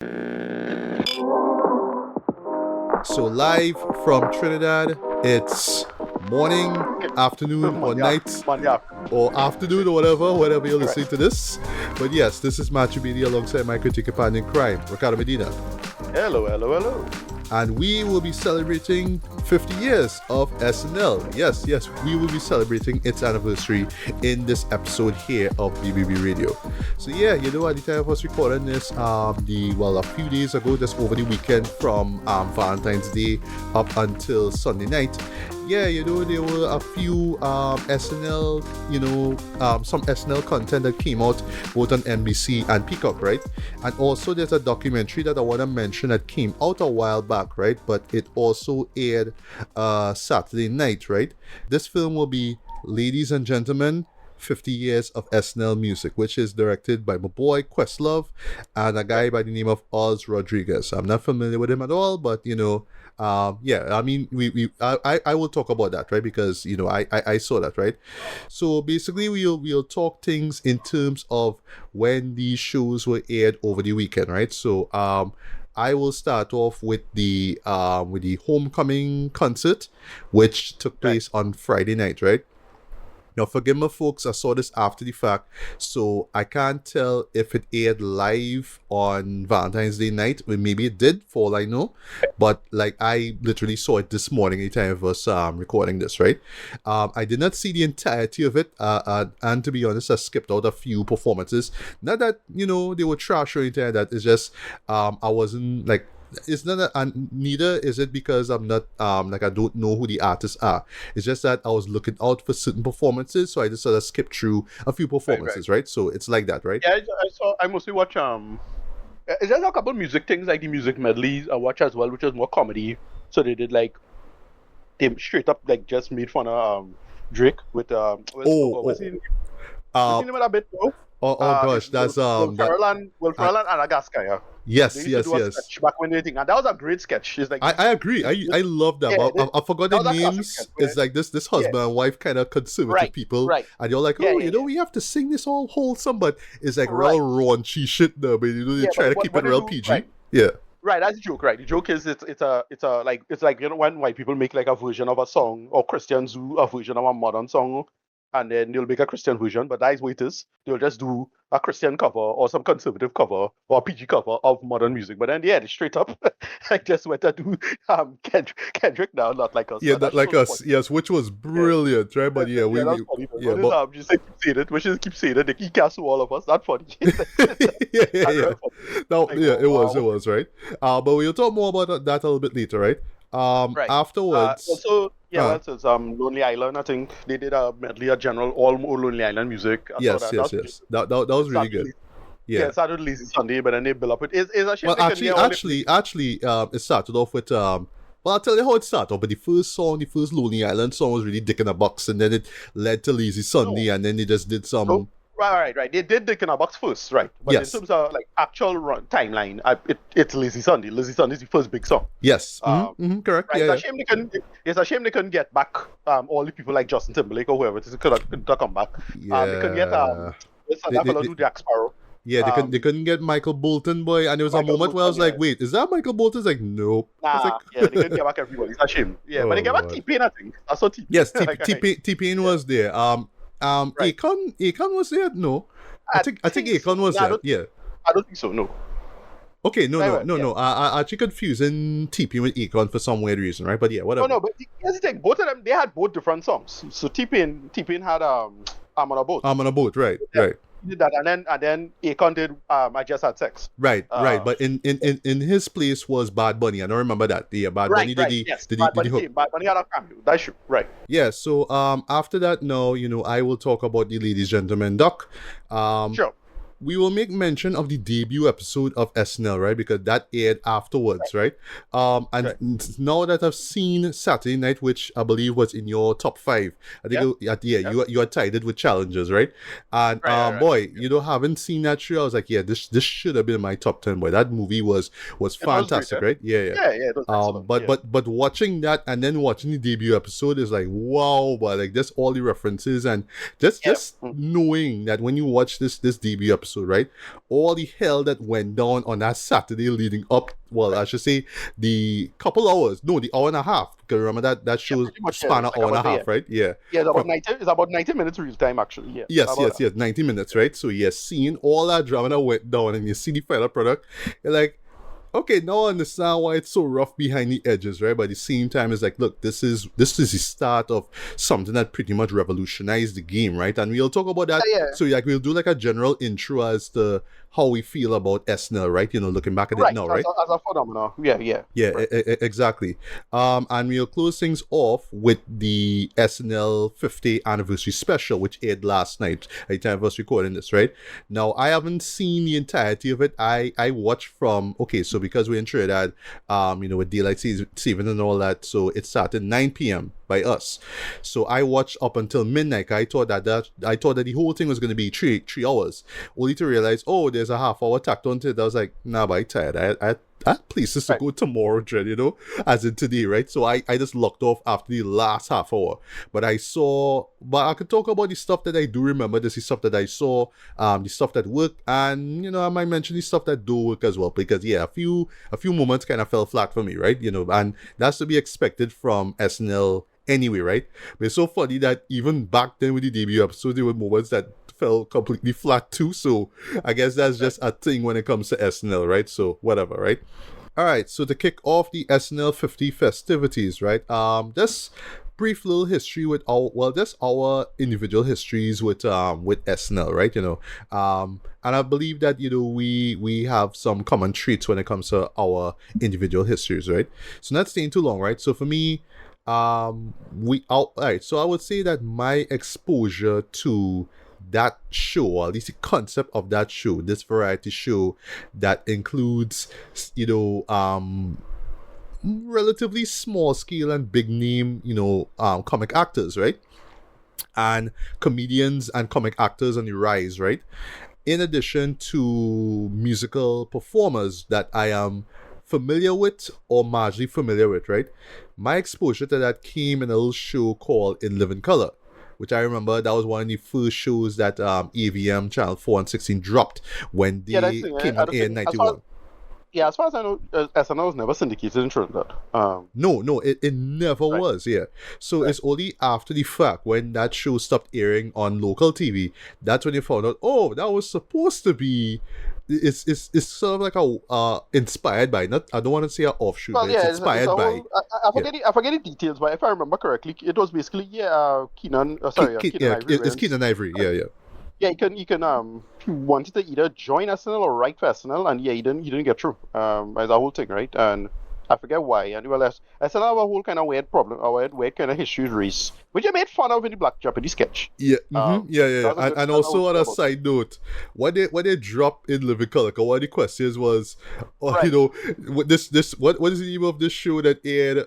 So live from Trinidad, it's morning, afternoon, or night, or afternoon, or whatever you're listening to this. But yes, this is Matthew Beatty alongside my critic companion in crime, Ricardo Medina. Hello. And we will be celebrating 50 years of SNL. Yes, we will be celebrating its anniversary in this episode here of BBB Radio. So yeah, at the time of us recording this, a few days ago, just over the weekend from Valentine's Day up until Sunday night, there were a few SNL, some SNL content that came out both on NBC and Peacock, right? And also there's a documentary that I want to mention that came out a while back, right? But it also aired Saturday night, right? This film will be Ladies and Gentlemen, 50 Years of SNL Music, which is directed by my boy Questlove and a guy by the name of Oz Rodriguez. I'm not familiar with him at all, but I will talk about that, right? Because I saw that, right? So basically we'll talk things in terms of when these shows were aired over the weekend, right? So I will start off with the homecoming concert, which took place on Friday night, right? Now, forgive me, folks, I saw this after the fact, so I can't tell if it aired live on Valentine's Day night. Well, maybe it did, for all I know. But, I literally saw it this morning, the time of us recording this, right? I did not see the entirety of it, and to be honest, I skipped out a few performances. Not that, they were trash or anything like that. It's just, I wasn't, it's not and neither is it because I'm not I don't know who the artists are. It's just that I was looking out for certain performances, so I just sort of skipped through a few performances, right? So it's like that, right? Yeah, I mostly watch there's a couple music things like the music medleys I watch as well, which is more comedy. So they did they straight up just made fun of Drake with what's his name of that bit, bro? Gosh, that's Will Ferrell and Madagascar, yeah. Yes. Back when they think, and that was a great sketch. It's I agree. I love that. Yeah, I forgot their names. Sketch, it's like this husband and wife kind of conservative people, right? And you're like, we have to sing this all wholesome, but it's like real raunchy shit though. But they try to keep it real PG. Right. Yeah. Right, that's the joke, right? The joke is it's like when white people make a version of a song, or Christians do a version of a modern song, and then they'll make a Christian version, but that is what it is. They'll just do a Christian cover or some conservative cover or a PG cover of modern music. But then they straight up just went to do Kendrick now, not like us. Yeah, not like us. Funny. Yes, which was brilliant, right? But just keep saying it. He can't sue all of us. That's funny. yeah. No, it was right. But we'll talk more about that a little bit later, right? Afterwards. It's Lonely Island. I think they did a medley, a general all Lonely Island music. Yes. That was really good. Yeah, it started Lazy Sunday, but then they built up with it's a shame. Well, actually, it started off with Well, I'll tell you how it started off. But the first Lonely Island song was really Dick in a Box, and then it led to Lazy Sunday, and then they just did some. Right. They did Dick in a Box first, right? But in terms of actual timeline, it's Lazy Sunday. Lazy Sunday is the first big song. Yes. Correct. Right. It's a shame they couldn't get back all the people like Justin Timberlake or whoever couldn't come back. Yeah. They couldn't get that fellow do Jack Sparrow. Yeah, they couldn't get Michael Bolton, boy, and there was a moment where I was like, wait, is that Michael Bolton? It's like, nope. They couldn't get back everybody. It's a shame. Yeah, but they get back T-Pain, I think. I saw T-Pain. Yes, T-Pain was there. Akon was there? No. I think Akon was there. Yeah. I don't think so, no. Okay, no. I actually confusing T-Pain with Akon for some weird reason, right? But yeah, whatever. No, but here's the thing. Both of them, they had both different songs. So T-Pain had I'm on a Boat. I'm on a Boat, right. He did that, and then Akon did I Just Had Sex. Right. But in his place was Bad Bunny. I don't remember that. Yeah, Bad Bunny did Bad Bunny had a cameo. That's true. Right. Yeah. So after that, now I will talk about the Ladies and Gentlemen doc. Sure. We will make mention of the debut episode of SNL, right? Because that aired afterwards, right? Now that I've seen Saturday Night, which I believe was in your top 5, I think you are tied it with Challengers, right? And haven't seen that show. I was like, this should have been my top 10, boy. That movie was fantastic, right? Yeah. But watching that and then watching the debut episode is like, wow, but like just all the references and just knowing that when you watch this debut episode, episode, right? All the hell that went down on that Saturday leading up, well, I should say the couple hours, no, the hour and a half. Because remember that show pretty much, span an it's like hour and a about half, right? Yeah. yeah, it's about From- 90. It's about 90 minutes real time actually. Yeah. Yes, About yes, 90 minutes, right? So yes, seeing all that drama that went down and you see the final product, you're like, okay, now I understand why it's so rough behind the edges, right? But at the same time, it's like, look, this is the start of something that pretty much revolutionized the game, right? And we'll talk about that. Yeah. So like we'll do like a general intro as to how we feel about SNL, right? You know, looking back at it now, right? As a phenomenon. Yeah. Yeah, Right. exactly. And we'll close things off with the SNL50 anniversary special, which aired last night at the time of us recording this, right? Now, I haven't seen the entirety of it. I watched from, okay, so because we're in Trinidad, you know, with daylight saving and all that, so it started 9 p.m. by us. So I watched up until midnight. I thought that the whole thing was going to be three hours, only to realize, oh, there's a half hour tacked onto it. I was like, nah, but I'm tired. I had places to go tomorrow, Dred, you know, as in today, right? So I just locked off after the last half hour. But I could talk about the stuff that I do remember. This is stuff that I saw, the stuff that worked, and, you know, I might mention the stuff that do work as well, because, yeah, a few moments kind of fell flat for me, right? You know, and that's to be expected from SNL anyway, right? But it's so funny that even back then with the debut episode, there were moments that fell completely flat too. So I guess that's just a thing when it comes to SNL, right? So whatever, right? All right, so to kick off the SNL50 festivities, right? Just brief little history with our individual histories with SNL, right? You know, and I believe that, you know, we have some common traits when it comes to our individual histories, right? So not staying too long, right? So for me, right, so I would say that my exposure to that show, or at least the concept of that show, this variety show that includes, you know, relatively small scale and big name, you know, comic actors, right? And comedians and comic actors on the rise, right? In addition to musical performers that I am familiar with or marginally familiar with, right? My exposure to that came in a little show called In Living Color, which I remember that was one of the first shows that AVM Channel 4 and 16 dropped when they came on air in 91. Yeah, as far as I know, SNL was never syndicated in Trinidad. No, it never was, yeah. So it's only after the fact, when that show stopped airing on local TV, that's when you found out, oh, that was supposed to be, it's sort of like a inspired by, not, I don't want to say an offshoot, but it's inspired by. I forget the details, but if I remember correctly, it was basically Keenan. Keenan Ivory. It's Keenan Ivory, yeah. Yeah, he wanted to either join SNL or write for SNL, and yeah, he didn't get through. As a whole thing, right? And I forget why. And well, SNL have a whole kind of weird problem, a weird kind of history race, which I made fun of in the Black Jeopardy sketch. Yeah, and also on a side note, when they drop In Living Color, one of the questions was, you know, what is the name of this show that aired,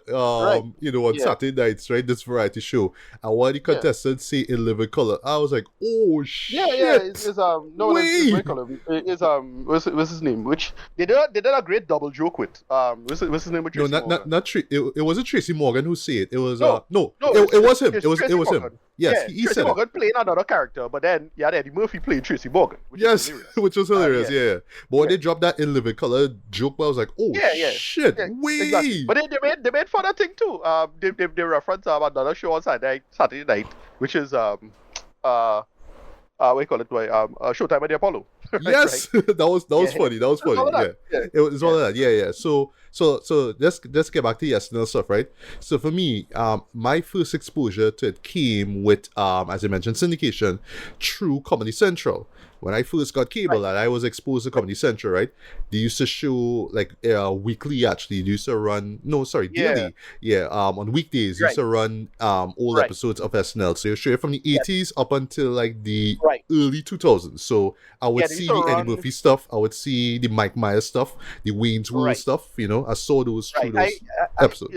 you know, on Saturday nights, right? This variety show, and one of the contestants say In Living Color. I was like, oh shit! It's Living Color. What's his name? Which they did a great double joke with. What's his name? With Tracy Morgan? Not it wasn't Tracy Morgan who said it. It was it was him. It was him. Yes, he Tracy said Morgan playing another character, but then Eddie Murphy played Tracy Morgan. Which was hilarious. Yeah. But when they dropped that In Living Color joke, I was like, oh shit, wait. Exactly. But they made fun of thing too. They reference another show on Saturday night, which is what do you call it? Showtime at the Apollo. Yes, right? that was funny. That was funny. It was all of that. Yeah. So let's get back to the SNL stuff, right? So for me, my first exposure to it came with, as I mentioned, syndication through Comedy Central. When I first got cable, and I was exposed to Comedy Central, right? They used to show like weekly. Actually, they used to run daily. On weekdays, they used to run old episodes of SNL. So you show it from the 80s up until like the early 2000s. So I would see the Eddie Murphy stuff. I would see the Mike Myers stuff, the Wayne's World stuff. You know, I saw those through those episodes.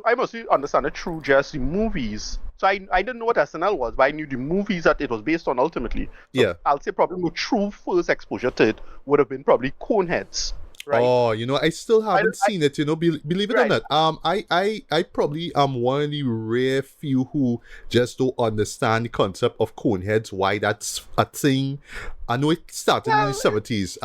I mostly understand it through just the movies. So I didn't know what SNL was, but I knew the movies that it was based on ultimately. So I'll say probably my true first exposure to it would have been probably Coneheads. Right. Oh, you know, I still haven't seen it, you know, believe it or not. I probably am one of the rare few who just don't understand the concept of Coneheads, why that's a thing. I know it started in the Well, 70s.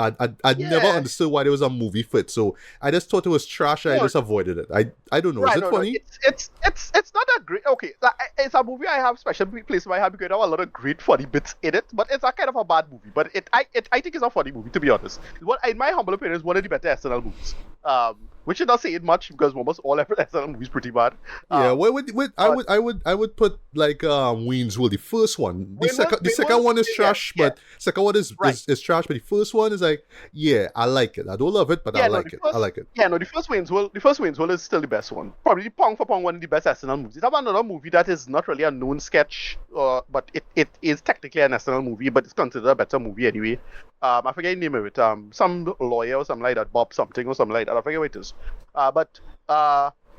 I never yeah. understood why there was a movie for it, so I just thought it was trash and I No, just avoided it. I don't know. Is right, it no, no. funny? It's not that great. Okay, like, it's a movie I have special place in my heart because there are a lot of great funny bits in it, but it's a kind of a bad movie. But I think it's a funny movie, to be honest. What, in my humble opinion, is one of the better SNL movies. Which is not saying much because almost all SNL movies pretty bad. Yeah, Um, but I would put like Wayne's World, the first one. The second Wayne's, one is yeah, trash, yeah, but second one right. is trash, but the first one is like, yeah, I like it. I don't love it, but I Yeah, no, like it. I like it. the first Wayne's World is still the best one. Probably pound for pound one of the best SNL movies. It's another movie that is not really a known sketch, but it is technically an SNL movie, but it's considered a better movie anyway. I forget the name of it. Some lawyer or something like that, Bob something or something like that. I forget what it is. But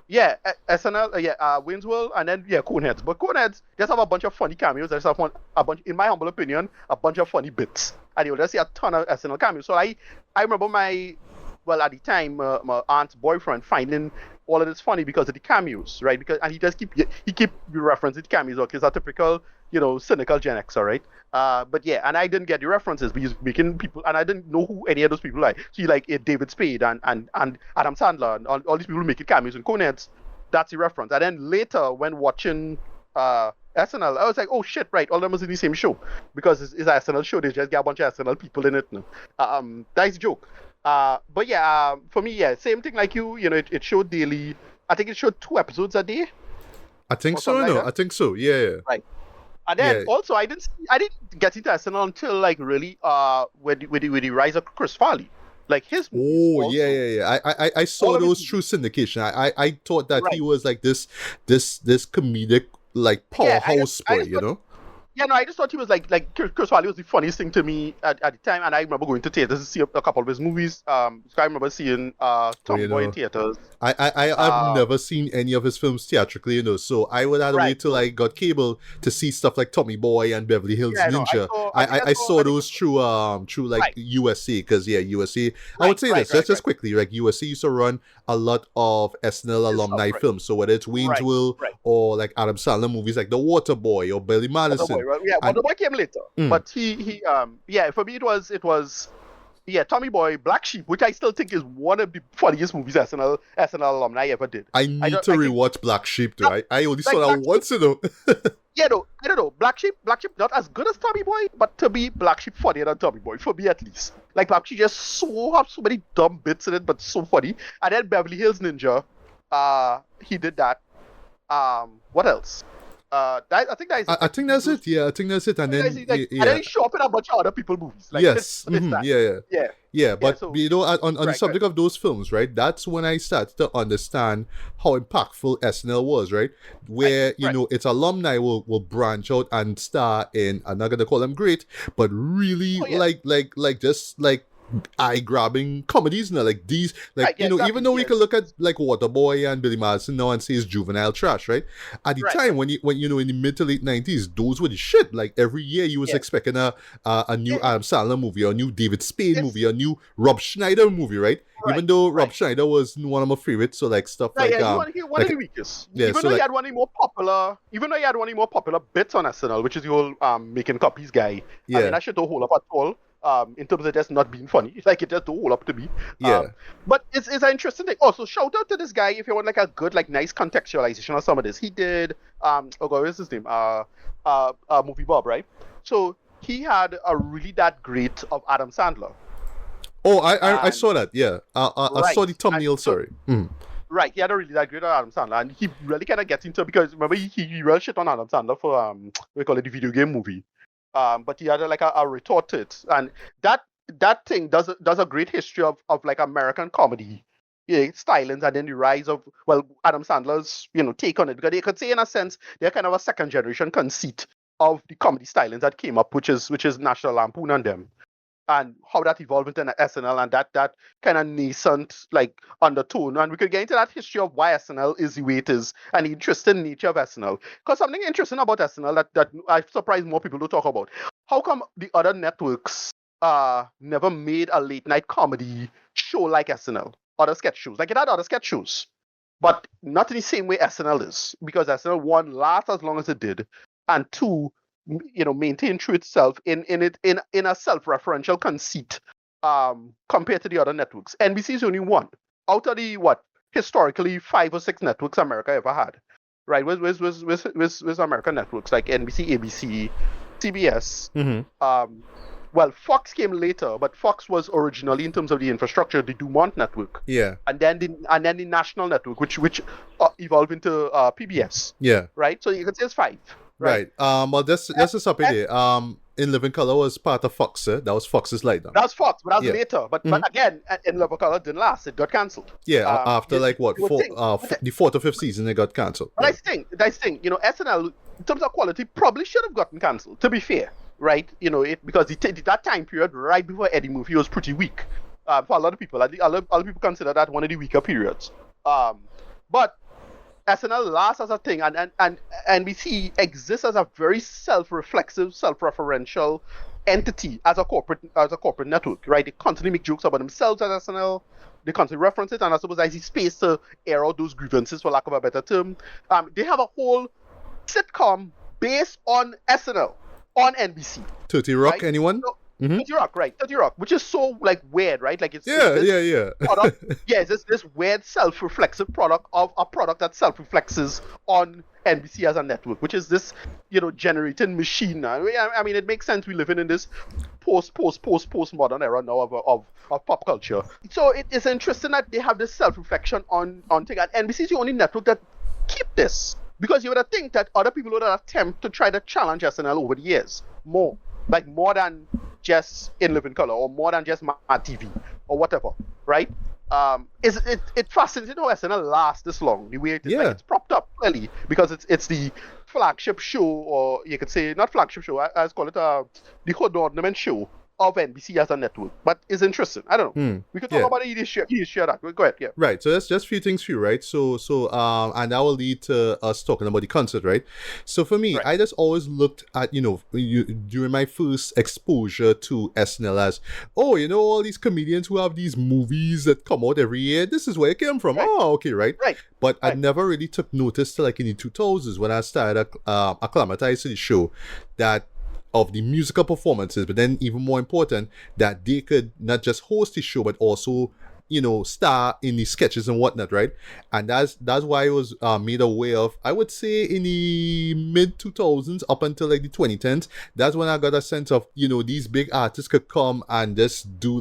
yeah, SNL, Wayne's World, and then Coneheads. But Coneheads just have a bunch of funny cameos. There's a bunch, in my humble opinion, a bunch of funny bits, and you'll just see a ton of SNL cameos. So I remember at the time, my aunt's boyfriend finding all of this funny because of the cameos, right? And he just keep referencing the cameos. Okay, it's a typical, cynical Gen Xer, right? But yeah, and I didn't get the references because making people, and I didn't know who any of those people like. So you like David Spade and Adam Sandler and all these people making cameos in Coneheads. That's the reference. And then later, when watching SNL, I was like, oh shit, right, all of them was in the same show because it's an SNL show. They just get a bunch of SNL people in it. That's the joke. But yeah, for me, yeah, same thing like you. It showed daily. I think it showed 2 episodes a day I think or so. something like No, that. I think so. Yeah, Right. And then yeah. also I didn't get into SNL until like really with the rise of Chris Farley. Like his movies Oh yeah, also. yeah, yeah. I All saw of his those through movies. syndication. I thought that he Right. was like this comedic like Yeah, powerhouse I boy, just thought. Yeah, no, I just thought he was like Chris Farley was the funniest thing to me at the time, and I remember going to theaters to see a couple of his movies. So I remember seeing Well, Tommy Boy in theaters. I've Uh, never seen any of his films theatrically, so I would have to right. wait till No. I got cable to see stuff like Tommy Boy and Beverly Hills Yeah, no. Ninja. I think I I saw. saw I think those through like right, USC, because USC. I would right, say right, this right, just right. quickly, like USC used to run a lot of SNL His stuff, alumni right, films. So whether it's Wayne's right, World right. or like Adam Sandler movies like The Water Boy or Billy Waterboy, Madison, right? Yeah, and Waterboy came later, mm, but yeah, for me it was yeah, Tommy Boy, Black Sheep, which I still think is one of the funniest movies SNL alumni ever did. I I need don't to I think rewatch Black Sheep too. not I only saw like that Black Sheep. once, you know. Yeah, no, I don't know. Black Sheep, not as good as Tommy Boy, but to me, Black Sheep funnier than Tommy Boy for me at least. Like Black Sheep just have so many dumb bits in it, but so funny. And then Beverly Hills Ninja, he did that. What else? I think that is it. I I think think that's those it. Yeah, I think that's it. And guys, then like, and then yeah, he show up in a bunch of other people movies. Like yes, it's that. yeah, yeah. Yeah, Yeah, yeah. but So on the right, right, subject of those films, right? That's when I started to understand how impactful SNL was, right? right, Where right. its alumni will branch out and star in. I'm not gonna call them great, but really Oh yeah, like just like eye grabbing comedies now, like these, like right. Yeah, even exactly. though we Yeah, can look at like Waterboy and Billy Madison now and say it's juvenile trash, right? At the right, time right. when in the mid to late 90s, those were the shit. Like every year you was Yeah, expecting a new yeah. Adam Sandler movie, or a new David Spade It's movie, a new Rob Schneider movie, right? right, Even though Rob right. Schneider was one of my favorites, so like stuff Right, like yeah, he one of the weakest. yeah, Even so though he like had one of the more popular, even though he had one of the more popular bits on SNL, which is the whole making copies guy. I mean, yeah, that shit don't hold up at all. In terms of just not being funny, like it just don't hold up to me. yeah. But it's an interesting thing. Also, shout out to this guy if you want like a good, like nice contextualization of some of this. He did oh god, what's his name? Movie Bob, right? So he had a really that great of Adam Sandler. Oh, I And saw that. Yeah, I right. saw the And thumbnail. so Sorry. Mm. right, he had a really that great on Adam Sandler, and he really kind of gets into because remember he real shit on Adam Sandler for we call it the video game movie, but he had like a retort to it, and that thing does a great history of like American comedy, yeah, stylings, and then the rise of Adam Sandler's take on it because they could say in a sense they're kind of a second generation conceit of the comedy stylings that came up, which is National Lampoon and them and how that evolved into an SNL and that kind of nascent like undertone. And we could get into that history of why SNL is the way it is and the interesting nature of SNL. Because something interesting about SNL that I'm surprised more people don't talk about. How come the other networks never made a late night comedy show like SNL? Other sketch shows. Like it had other sketch shows. But not in the same way SNL is. Because SNL one lasts as long as it did. And two, maintain true itself in a self-referential conceit compared to the other networks. NBC is only one out of the historically 5 or 6 networks America ever had, right? With American networks like NBC, ABC, CBS. Well, Fox came later, but Fox was originally, in terms of the infrastructure, the Dumont network. Yeah. And then the national network, which evolved into PBS. Yeah. Right. So you can say it's 5. Right. Well, this is up there. In Living Color was part of Fox. That was Fox's light down. That was Fox, but that was later. But again, In Living Color didn't last. It got cancelled. Yeah. After the 4th or 5th season, it got cancelled. But I think, SNL, in terms of quality, probably should have gotten cancelled. To be fair. Right, because that time period right before Eddie Murphy was pretty weak for a lot of people. A lot of people consider that one of the weaker periods. But SNL lasts as a thing, and NBC exists as a very self-reflexive, self-referential entity as a corporate network. Right, they constantly make jokes about themselves at SNL. They constantly reference it, and I suppose I see space to air out those grievances, for lack of a better term. They have a whole sitcom based on SNL. On NBC. 30 Rock, right? Anyone? So, 30 Rock, right? 30 Rock, which is so weird, right? Like it's product, it's this weird self-reflexive product of a product that self-reflexes on NBC as a network, which is this, generating machine. I mean, it makes sense. We live in this postmodern era now of pop culture. So it is interesting that they have this self-reflection on thing, and NBC is the only network that keep this. Because you would think that other people would attempt to try to challenge SNL over the years. More than just In Living Color, or more than just Mad TV, or whatever, right? It's fascinating how SNL lasts this long, the way it is. Yeah. It's propped up, clearly, because it's the flagship show, or you could say, not flagship show, I call it the hood ornament show of NBC as a network, but it's interesting. I don't know. We could talk about it. You share that. Go ahead. Yeah. Right. So that's just a few things for you, right? So and that will lead to us talking about the concert, right? So for me, I just always looked at during my first exposure to SNL as, all these comedians who have these movies that come out every year. This is where it came from. Right. Oh, okay, right. Right. But I never really took notice till in the 2000s when I started acclimatized to the show that. Of the musical performances, but then even more important, that they could not just host the show, but also, star in the sketches and whatnot, right? And that's why I was made aware of, I would say, in the mid-2000s up until the 2010s. That's when I got a sense of, these big artists could come and just do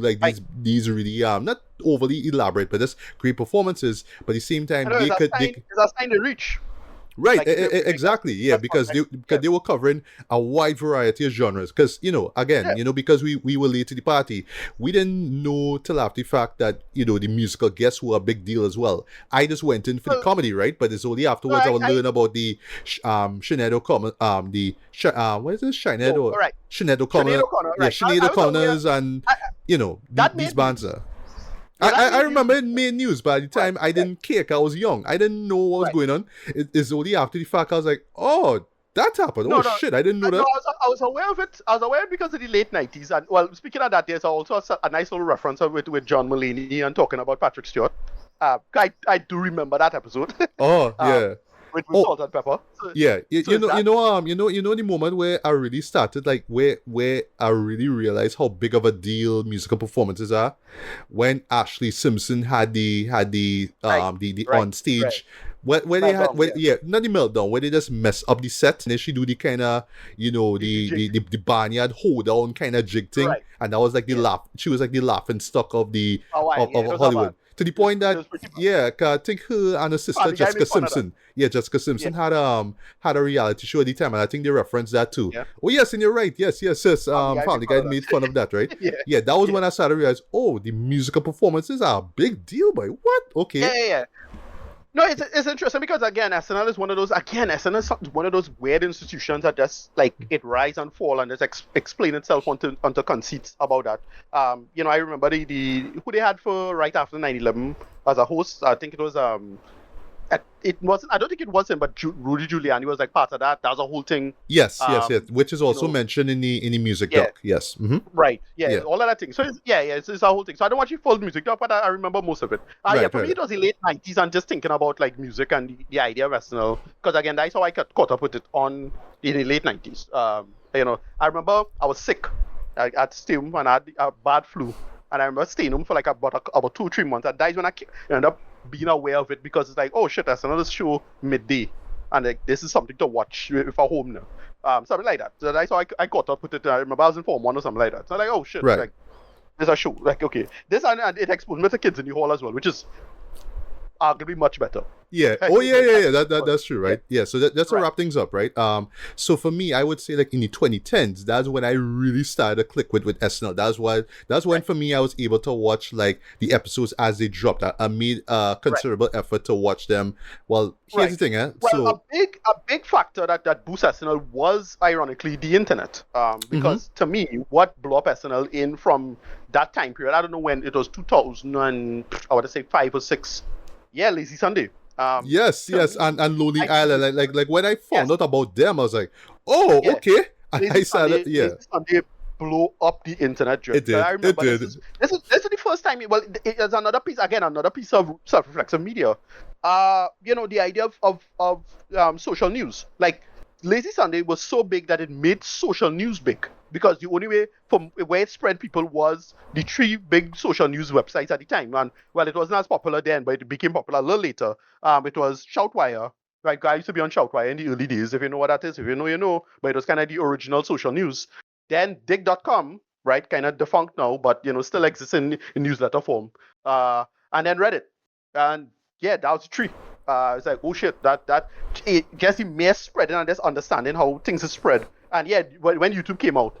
these really, not overly elaborate, but just great performances. But at the same time, it's a sign to reach. Right, exactly, yeah, because they were covering a wide variety of genres. Because because we were late to the party, we didn't know till after the fact that the musical guests were a big deal as well. I just went in for the comedy, right? But it's only afterwards I would learn about the Sinead O'Connor, what is it, Sinead or Sinead O'Connor, Sinead O'Connor's, and these bands are. I remember it made news, but at the time I didn't care. I was young. I didn't know what was going on. It's only after the fact I was like, oh, that happened. Shit, I didn't know that. I was aware of it. I was aware because of the late 90s. And well, speaking of that, there's also a nice little reference with John Mulaney and talking about Patrick Stewart. I do remember that episode. Oh, yeah. With salt and pepper. Yeah, you know the moment where I really started, where I really realized how big of a deal musical performances are, when Ashley Simpson had the on stage. Where they had, not the meltdown, where they just mess up the set, and then she do the kind of, the barnyard hold down kind of jig thing, and that was the laugh. She was the laughing stock of the of Hollywood. To the point that, I think her and her sister Jessica Simpson, had a reality show at the time, and I think they referenced that too. Yeah. Oh yes, and you're right. Yes. Family Guy made fun of that, right? That was when I started to realize, the musical performances are a big deal, boy. What? Okay. Yeah. No, it's interesting because SNL is one of those weird institutions that just it rise and fall and just explain itself onto conceits about that. I remember the who they had for right after 9/11 as a host. I think it was it wasn't. I don't think it was him, but Rudy Giuliani was like part of that. That was a whole thing. Yes, which is also know, mentioned in the music yeah. doc. Yes. Mm-hmm. Right. Yeah, Yeah. all of that thing. So it's a whole thing. So I don't watch the full music doc, but I remember most of it. For me it was the late 90s and just thinking about like music and the idea of SNL. Because again, that's how I got caught up with it in the late 90s. I remember I was sick at staying and I had a bad flu. And I remember staying home for like about 2-3 months. And that's when I ended up being aware of it because it's like, oh shit, that's another show midday. And like this is something to watch if I'm home now. Something like that. So that's how I caught up with it. I remember I was in Form 1 or something like that. So I'm like, oh shit, right. like there's a show. Like, okay. This and it exposed me to kids in the hall as well, which is arguably much better. Yeah. Oh, yeah. That's true, right? Yeah. So that's to wrap things up, right? So for me, I would say like in the 2010s, that's when I really started to click with SNL. That's when for me I was able to watch like the episodes as they dropped. I made a considerable effort to watch them. Well, here's the thing, Well, a big factor that boosted SNL was ironically the internet. Because to me, what blew up SNL in from that time period, I don't know when it was 2000 and I would say 5 or 6. Yeah, Lazy Sunday. Yes, and Lonely Island. Like when I found out about them, I was like, oh, okay. And I started, Lazy Sunday blew up the internet. It did. I remember it did. This is the first time. Well, it's another piece of self-reflexive media. The idea of social news. Like Lazy Sunday was so big that it made social news big. Because the only way from where it spread people was the 3 big social news websites at the time. And well, it wasn't as popular then, but it became popular a little later. It was Shoutwire, right? I used to be on Shoutwire in the early days, if you know what that is. If you know, you know. But it was kind of the original social news. Then Dig.com, right? Kind of defunct now, but still exists in newsletter form. And then Reddit. And yeah, that was the 3. It's like, oh shit, just the mere spreading and just understanding how things are spread. And yeah, when YouTube came out,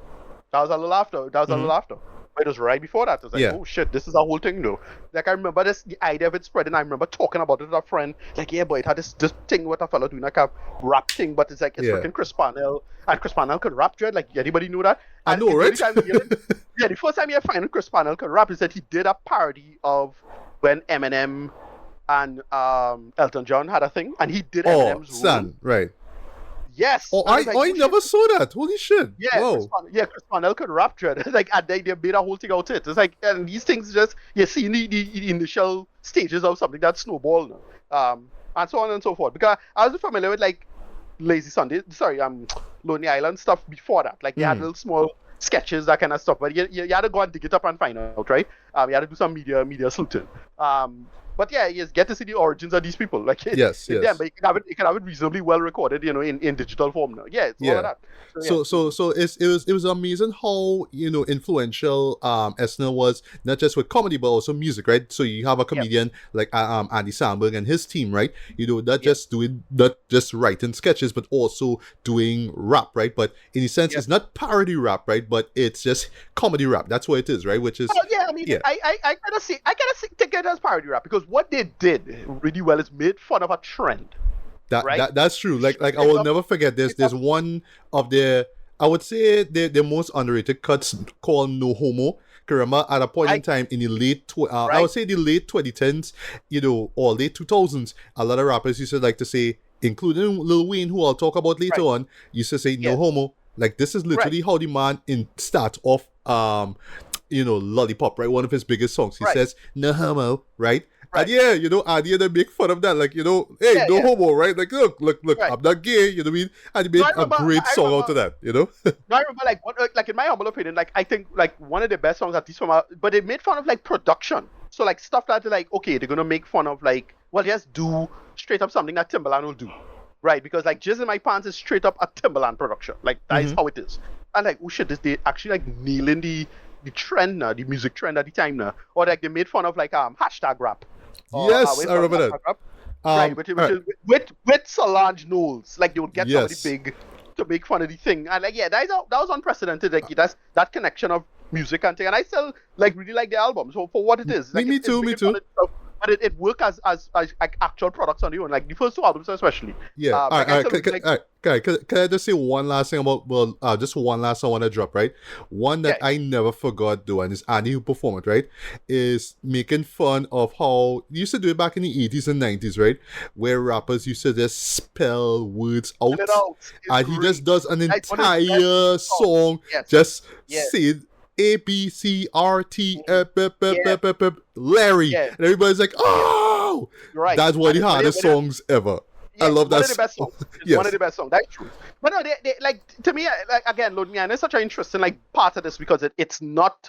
that was a little after. But it was right before that. I was like, oh shit, this is a whole thing though. Like I remember the idea of it spreading. I remember talking about it with a friend. Like, yeah, boy, it had this thing what a fellow doing, like a rap thing, but it's like it's freaking Chris Parnell. And Chris Parnell could rap, Dread. Like, anybody knew that? I know, right? The first time you find Chris Parnell could rap is that he did a parody of when Eminem and Elton John had a thing, and he did Eminem's role. Right. Yes. Oh, I never saw that. Holy shit. Yeah. Wow. Chris Parnell could rap, Dread. Like, and they made a whole thing out of it. It's like, and these things just you see the initial stages of something that snowball now, and so on and so forth. Because I was familiar with like Lonely Island stuff before that. Like they had little small sketches, that kind of stuff. But you had to go and dig it up and find out, right? You had to do some media sleuthing. But yeah, you get to see the origins of these people. Like yes. Them, but you can have it reasonably well recorded, in digital form now. Yeah, it's all of that. So it was amazing how influential SNL was, not just with comedy but also music, right? So you have a comedian like Andy Samberg and his team, right? Not just writing sketches but also doing rap, right? But in a sense, it's not parody rap, right? But it's just comedy rap. That's what it is, right? Which is I kind of take it as parody rap because what they did really well is made fun of a trend. That's true. Like I will never forget this. There's one of their, I would say their most underrated cuts called No Homo. Remember at a point in time in the late I would say the late 2010s, or late 2000s, a lot of rappers used to like to say, including Lil Wayne, who I'll talk about later on, used to say no homo. Like this is literally how the man start off Lollipop, right? One of his biggest songs. He says no homo, right? And Adi they make fun of that, like, hey, no homo, right? Like, look, I'm not gay, you know what I mean? And he made a great song out of that, I remember, like in my humble opinion, like, I think, like, one of the best songs, at least but they made fun of, like, production. So, like, stuff that, like, okay, they're going to make fun of, like, well, just do straight up something that Timbaland will do, right? Because, like, Jizz in My Pants is straight up a Timbaland production. Like, that is how it is. And, like, oh, shit, they actually, like, nailing the trend now, the music trend at the time now. Or, like, they made fun of, like, hashtag rap. Yes, I remember that. Right, with Solange Knowles, like they would get somebody big to make fun of the thing, and like that was unprecedented. Like that's that connection of music and thing, and I still like really like the album. So for what it is, like, me too. But but it worked as like actual products on their own. Like the first two albums especially. Yeah. All Like right. I still like, All right. Okay. Can I just say one last thing about just one last I want to drop, right? One that yeah. I never forgot though, and it's Andy who performed it, right? Is making fun of how you used to do it back in the 80s and 90s, right? Where rappers used to just spell words out, Spell it out. It's and he just great. does an That's one of the best entire songs. song Yes. just Yes. saying ABCRT Yeah. Larry, Yeah. and everybody's like, oh, You're right. that's one of And the it's hardest songs ever. I love one that. of the best songs. It's Yes. one of the best songs. That's true. But no, they like to me, like again, Lord Me, and it's such an interesting like part of this because it's not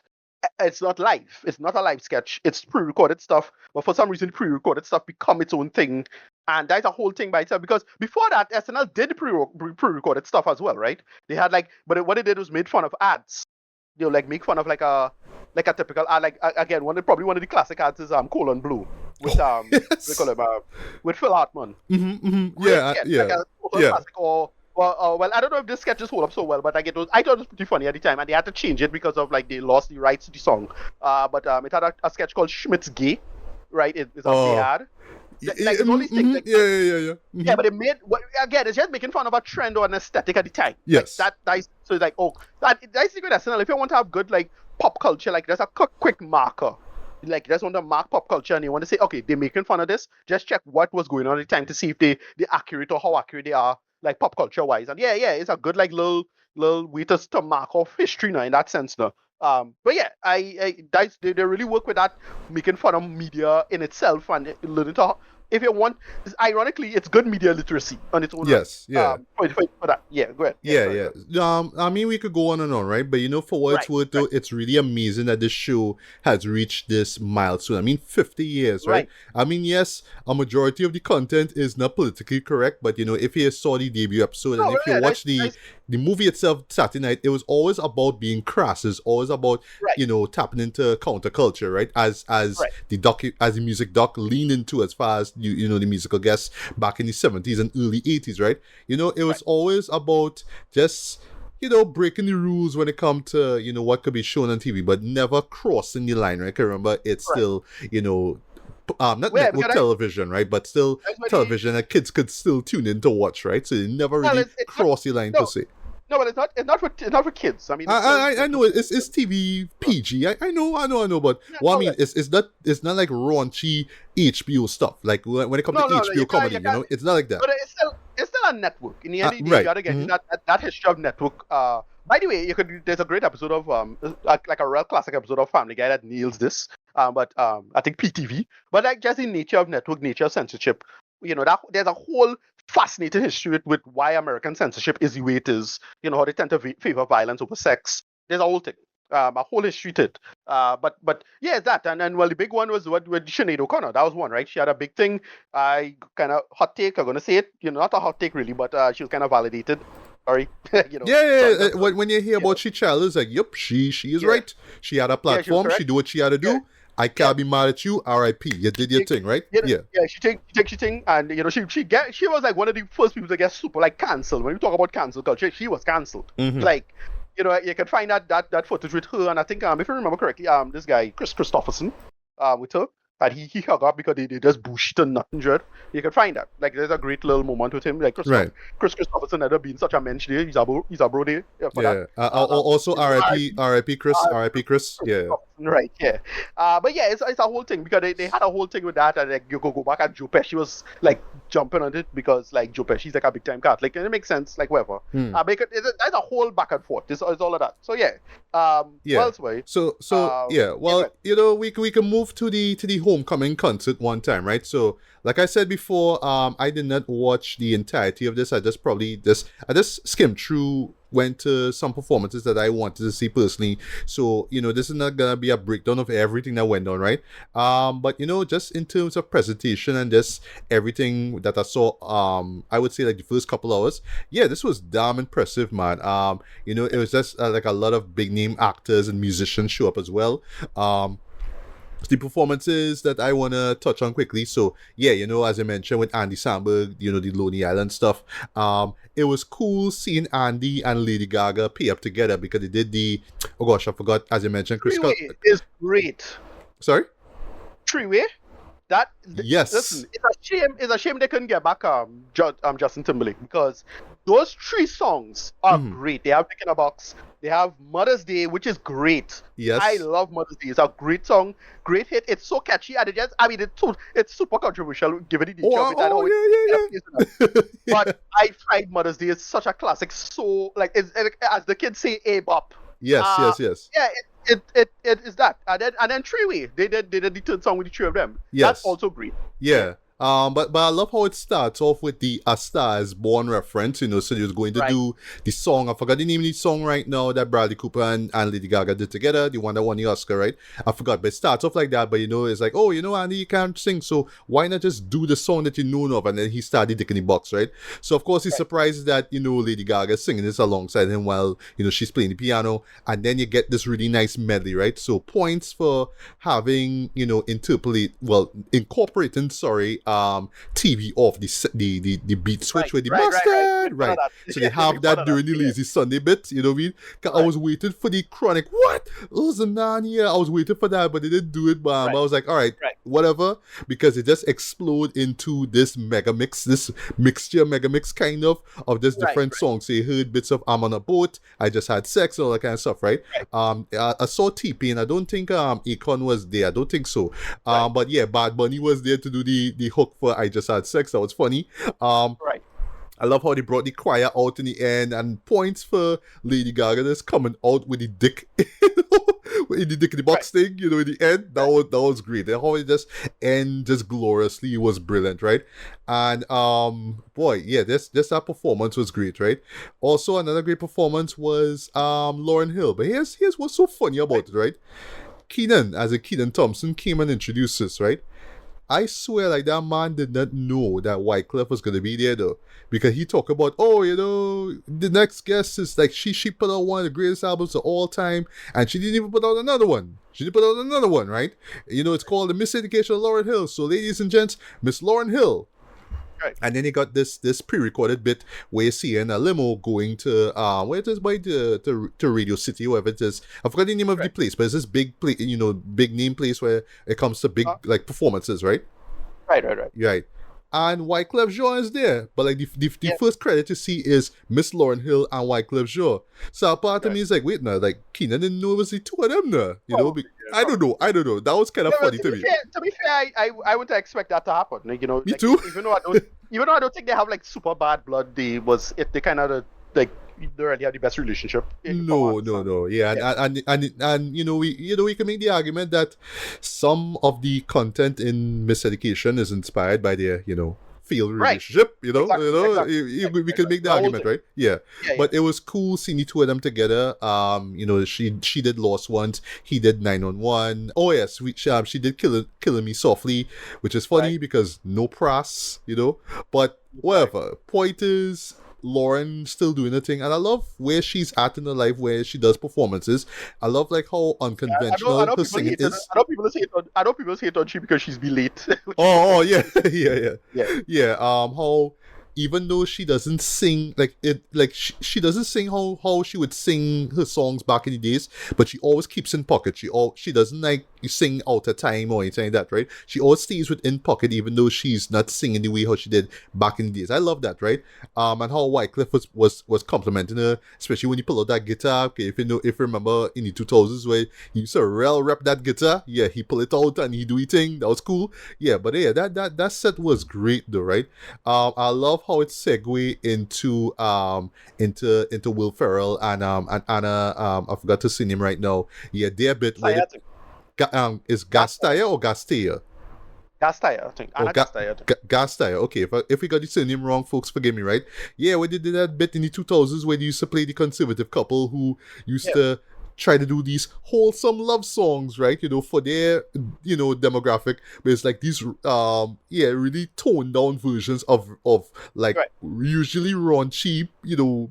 live. It's not a live sketch. It's pre-recorded stuff. But for some reason, pre-recorded stuff become its own thing, and that's a whole thing by itself. Because before that, SNL did pre-recorded stuff as well, right? They had like, but what they did was made fun of ads. Like make fun of like a typical ad. Like again, probably one of the classic ads is Colon Blue with Yes. we call him with Phil Hartman. Yeah, Sketch, yeah, like a total yeah. classic well, I don't know if this sketch just hold up so well, but like I thought it was pretty funny at the time, and they had to change it because of like they lost the rights to the song. But it had a sketch called Schmidt's Gay, right? It's a gay ad. Like it's all these things. Like, yeah, but it made again. It's just making fun of a trend or an aesthetic at the time. Yes. Like, that's so it's like that's the good SNL. If you want to have good like pop culture, like there's a quick marker. Like you just want to mark pop culture and you want to say, okay, they're making fun of this. Just check what was going on at the time to see if they're accurate or how accurate they are, like pop culture wise. And yeah, it's a good like little way to mark off history now in that sense now. But yeah, they really work with that, making fun of media in itself and learning to. If you want, ironically, it's good media literacy on its own. Yes, yeah. For that, yeah, go ahead. Yeah. I mean, we could go on and on, right? But for what it's worth, though, it's really amazing that this show has reached this milestone. I mean, 50 years, right? I mean, yes, a majority of the content is not politically correct, but if you saw the debut episode and if you watch the movie itself, Saturday night, it was always about being crass. It's always about tapping into counterculture, right? As the music doc leaned into as far as the musical guests back in the 70s and early 80s, right? It was always about just breaking the rules when it comes to what could be shown on TV, but never crossing the line, right? 'Cause remember, it's still not network television, right? But still television that kids could still tune in to watch, right? So they never really cross the line per se. No, but it's not for kids. I mean, I know it's TV PG. I know, but I mean, it's not like raunchy HBO stuff. Like when it comes to HBO comedy, it's not like that. But it's still a network. In the end of the day, you gotta get that history of network. By the way, there's a great episode of like a real classic episode of Family Guy that nails this. But I think PTV. But like just the nature of network, nature of censorship. That there's a whole fascinating history with why American censorship is the way it is. How they tend to favor violence over sex. There's a whole thing, a whole history to it. But yeah, that and then well, the big one was with Sinead O'Connor. That was one, right? She had a big thing. I kind of hot take. I'm gonna say it. Not a hot take really, but she was kind of validated. Sorry. Yeah. When you hear about she child, it's like, yep, she is right. She had a platform. She do what she had to do. Yeah. I can't be mad at you. R.I.P. You did your thing, right? Yeah. She take your thing, and she was like one of the first people to get super like cancelled. When you talk about cancel culture, she was cancelled. Mm-hmm. Like, you can find that footage with her, and I think if I remember correctly, this guy Chris Christopherson, with her, and he hung up because they just bullshit and nothing. You can find that. Like, there's a great little moment with him. Like Chris Christopherson never been such a mensch there. He's a bro there. Also R.I.P. Chris. Yeah. Right, yeah. But yeah, it's a whole thing because they had a whole thing with that, and like you go back and Joe Pesci was like jumping on it because like Joe Pesci's like a big time cat. Like, and it makes sense, like whatever. Because there's a whole back and forth. It's all of that. So yeah. We can move to the homecoming concert one time, right? So like I said before, I did not watch the entirety of this. I just skimmed through, went to some performances that I wanted to see personally. So, this is not gonna be a breakdown of everything that went on, right? But just in terms of presentation and just everything that I saw, I would say like the first couple hours, yeah, this was damn impressive, man. It was just like a lot of big name actors and musicians show up as well. The performances that I want to touch on quickly. So yeah, as I mentioned with Andy Samberg, the Lonely Island stuff. It was cool seeing Andy and Lady Gaga pay up together because they did I forgot, as I mentioned, Chris. Three-way is great. Sorry? Three-way? Yes. Listen, it's a shame. It's a shame they couldn't get back Justin Timberlake, because those three songs are Mhm. great. They have Dick in a Box. They have Mother's Day, which is great. Yes. I love Mother's Day. It's a great song, great hit. It's so catchy, and it's super controversial given the nature of it and how it plays in it. yeah. But I tried Mother's Day. It's such a classic. So like, as the kids say, a bop. Yes. Yeah, it is that. And then Three Way. They did the third song with the three of them. Yes. That's also great. Yeah. But I love how it starts off with the A Star Is Born reference, so he was going to do the song. I forgot the name of the song right now that Bradley Cooper and Lady Gaga did together, the one that won the Oscar, right? I forgot, but it starts off like that, but it's like, oh, Andy, you can't sing, so why not just do the song that you know of? And then he started Dick in the Box, right? So of course he's surprised that, Lady Gaga is singing this alongside him while, she's playing the piano, and then you get this really nice medley, right? So points for having, incorporating, TV off the beat switch with the mustard, right? So they have that during the Lazy Sunday bit, you know what I mean? 'Cause I was waiting for the Chronic. What? Lasagna. I was waiting for that, but they didn't do it. But I was like, all right, whatever, because it just explode into this mega mix, this mixture mega mix kind of just different songs. So you heard bits of I'm on a Boat, I Just Had Sex, and all that kind of stuff, right? I saw T-Pain. I don't think Akon was there. I don't think so. But yeah, Bad Bunny was there to do the hook for I Just Had Sex. That was funny. I love how they brought the choir out in the end, and points for Lady Gaga just coming out with the dick, with the Dick in the Box thing, in the end. That was great. And how it just end just gloriously was brilliant, right? And boy, yeah, this that performance was great, right? Also, another great performance was Lauryn Hill. But here's what's so funny about it, right? Kenan Thompson came and introduced us, right? I swear, like, that man did not know that Wyclef was gonna be there though, because he talked about, the next guest is like she put out one of the greatest albums of all time, and she didn't even put out another one. She didn't put out another one, right? It's called the Miseducation of Lauryn Hill. So, ladies and gents, Miss Lauryn Hill. Right. And then he got this pre-recorded bit where you see in a limo going to where it is by to Radio City, wherever it is. I forgot the name of the place, but it's this big place, big name place where it comes to big like performances, right? Right. And Wyclef Jean is there, but like the first credit you see is Miss Lauryn Hill and Wyclef Jean. So a part of me is like, wait now, like Keenan didn't know it was the two of them now, I don't know. That was kind of funny to me. To be fair, I would expect that to happen. Like, me too. Even though I don't think they have like super bad blood, they kind of like they already have the best relationship. No. Yeah, and we can make the argument that some of the content in Miseducation is inspired by their failed relationship. Exactly. We can make the argument, right? Yeah. But it was cool seeing the two of them together. She did Lost Ones, he did 911. Oh yes, she did Killing Me Softly, which is funny because no pras, but whatever. Point is, Lauren still doing the thing, and I love where she's at in her life, where she does performances. I love like how unconventional her singing is. I know people say it on she because she's be late. Yeah. How even though she doesn't sing she doesn't sing how she would sing her songs back in the days, but she always keeps in pocket. She doesn't like sing out of time or anything like that, right? She always stays within pocket, even though she's not singing the way how she did back in the days. I love that, right? And how Wyclef was complimenting her, especially when you pull out that guitar. Okay, if you remember in the 2000s where he used to rep that guitar, yeah, he pull it out and he do his thing. That was cool. Yeah, but yeah, that set was great though, right? I love how it segue into Will Ferrell and Anna. I forgot to see him right now. Yeah, their bit with is Gastaya or Gastia? Gastaya, I think. Gastaya. Okay, if we got the surname wrong, folks, forgive me, right? Yeah, we did that bit in the 2000s where they used to play the conservative couple who used to try to do these wholesome love songs, right? For their, demographic. But it's like these, really toned down versions of usually raunchy,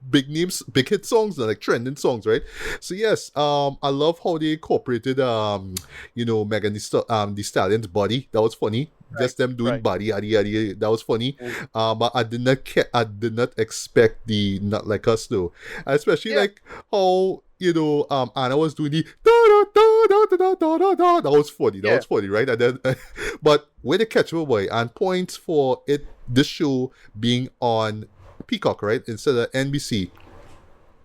big names, big hit songs, like trending songs, right? So yes, I love how they incorporated, Megan Thee Stallion's body. That was funny. Just them doing body, that was funny. But I did not expect the Not Like Us though, especially like how Anna was doing the da da da That was funny. That Yeah. was funny, right? And then, but where the catch boy and points for it, this show being on Peacock, right, instead of NBC.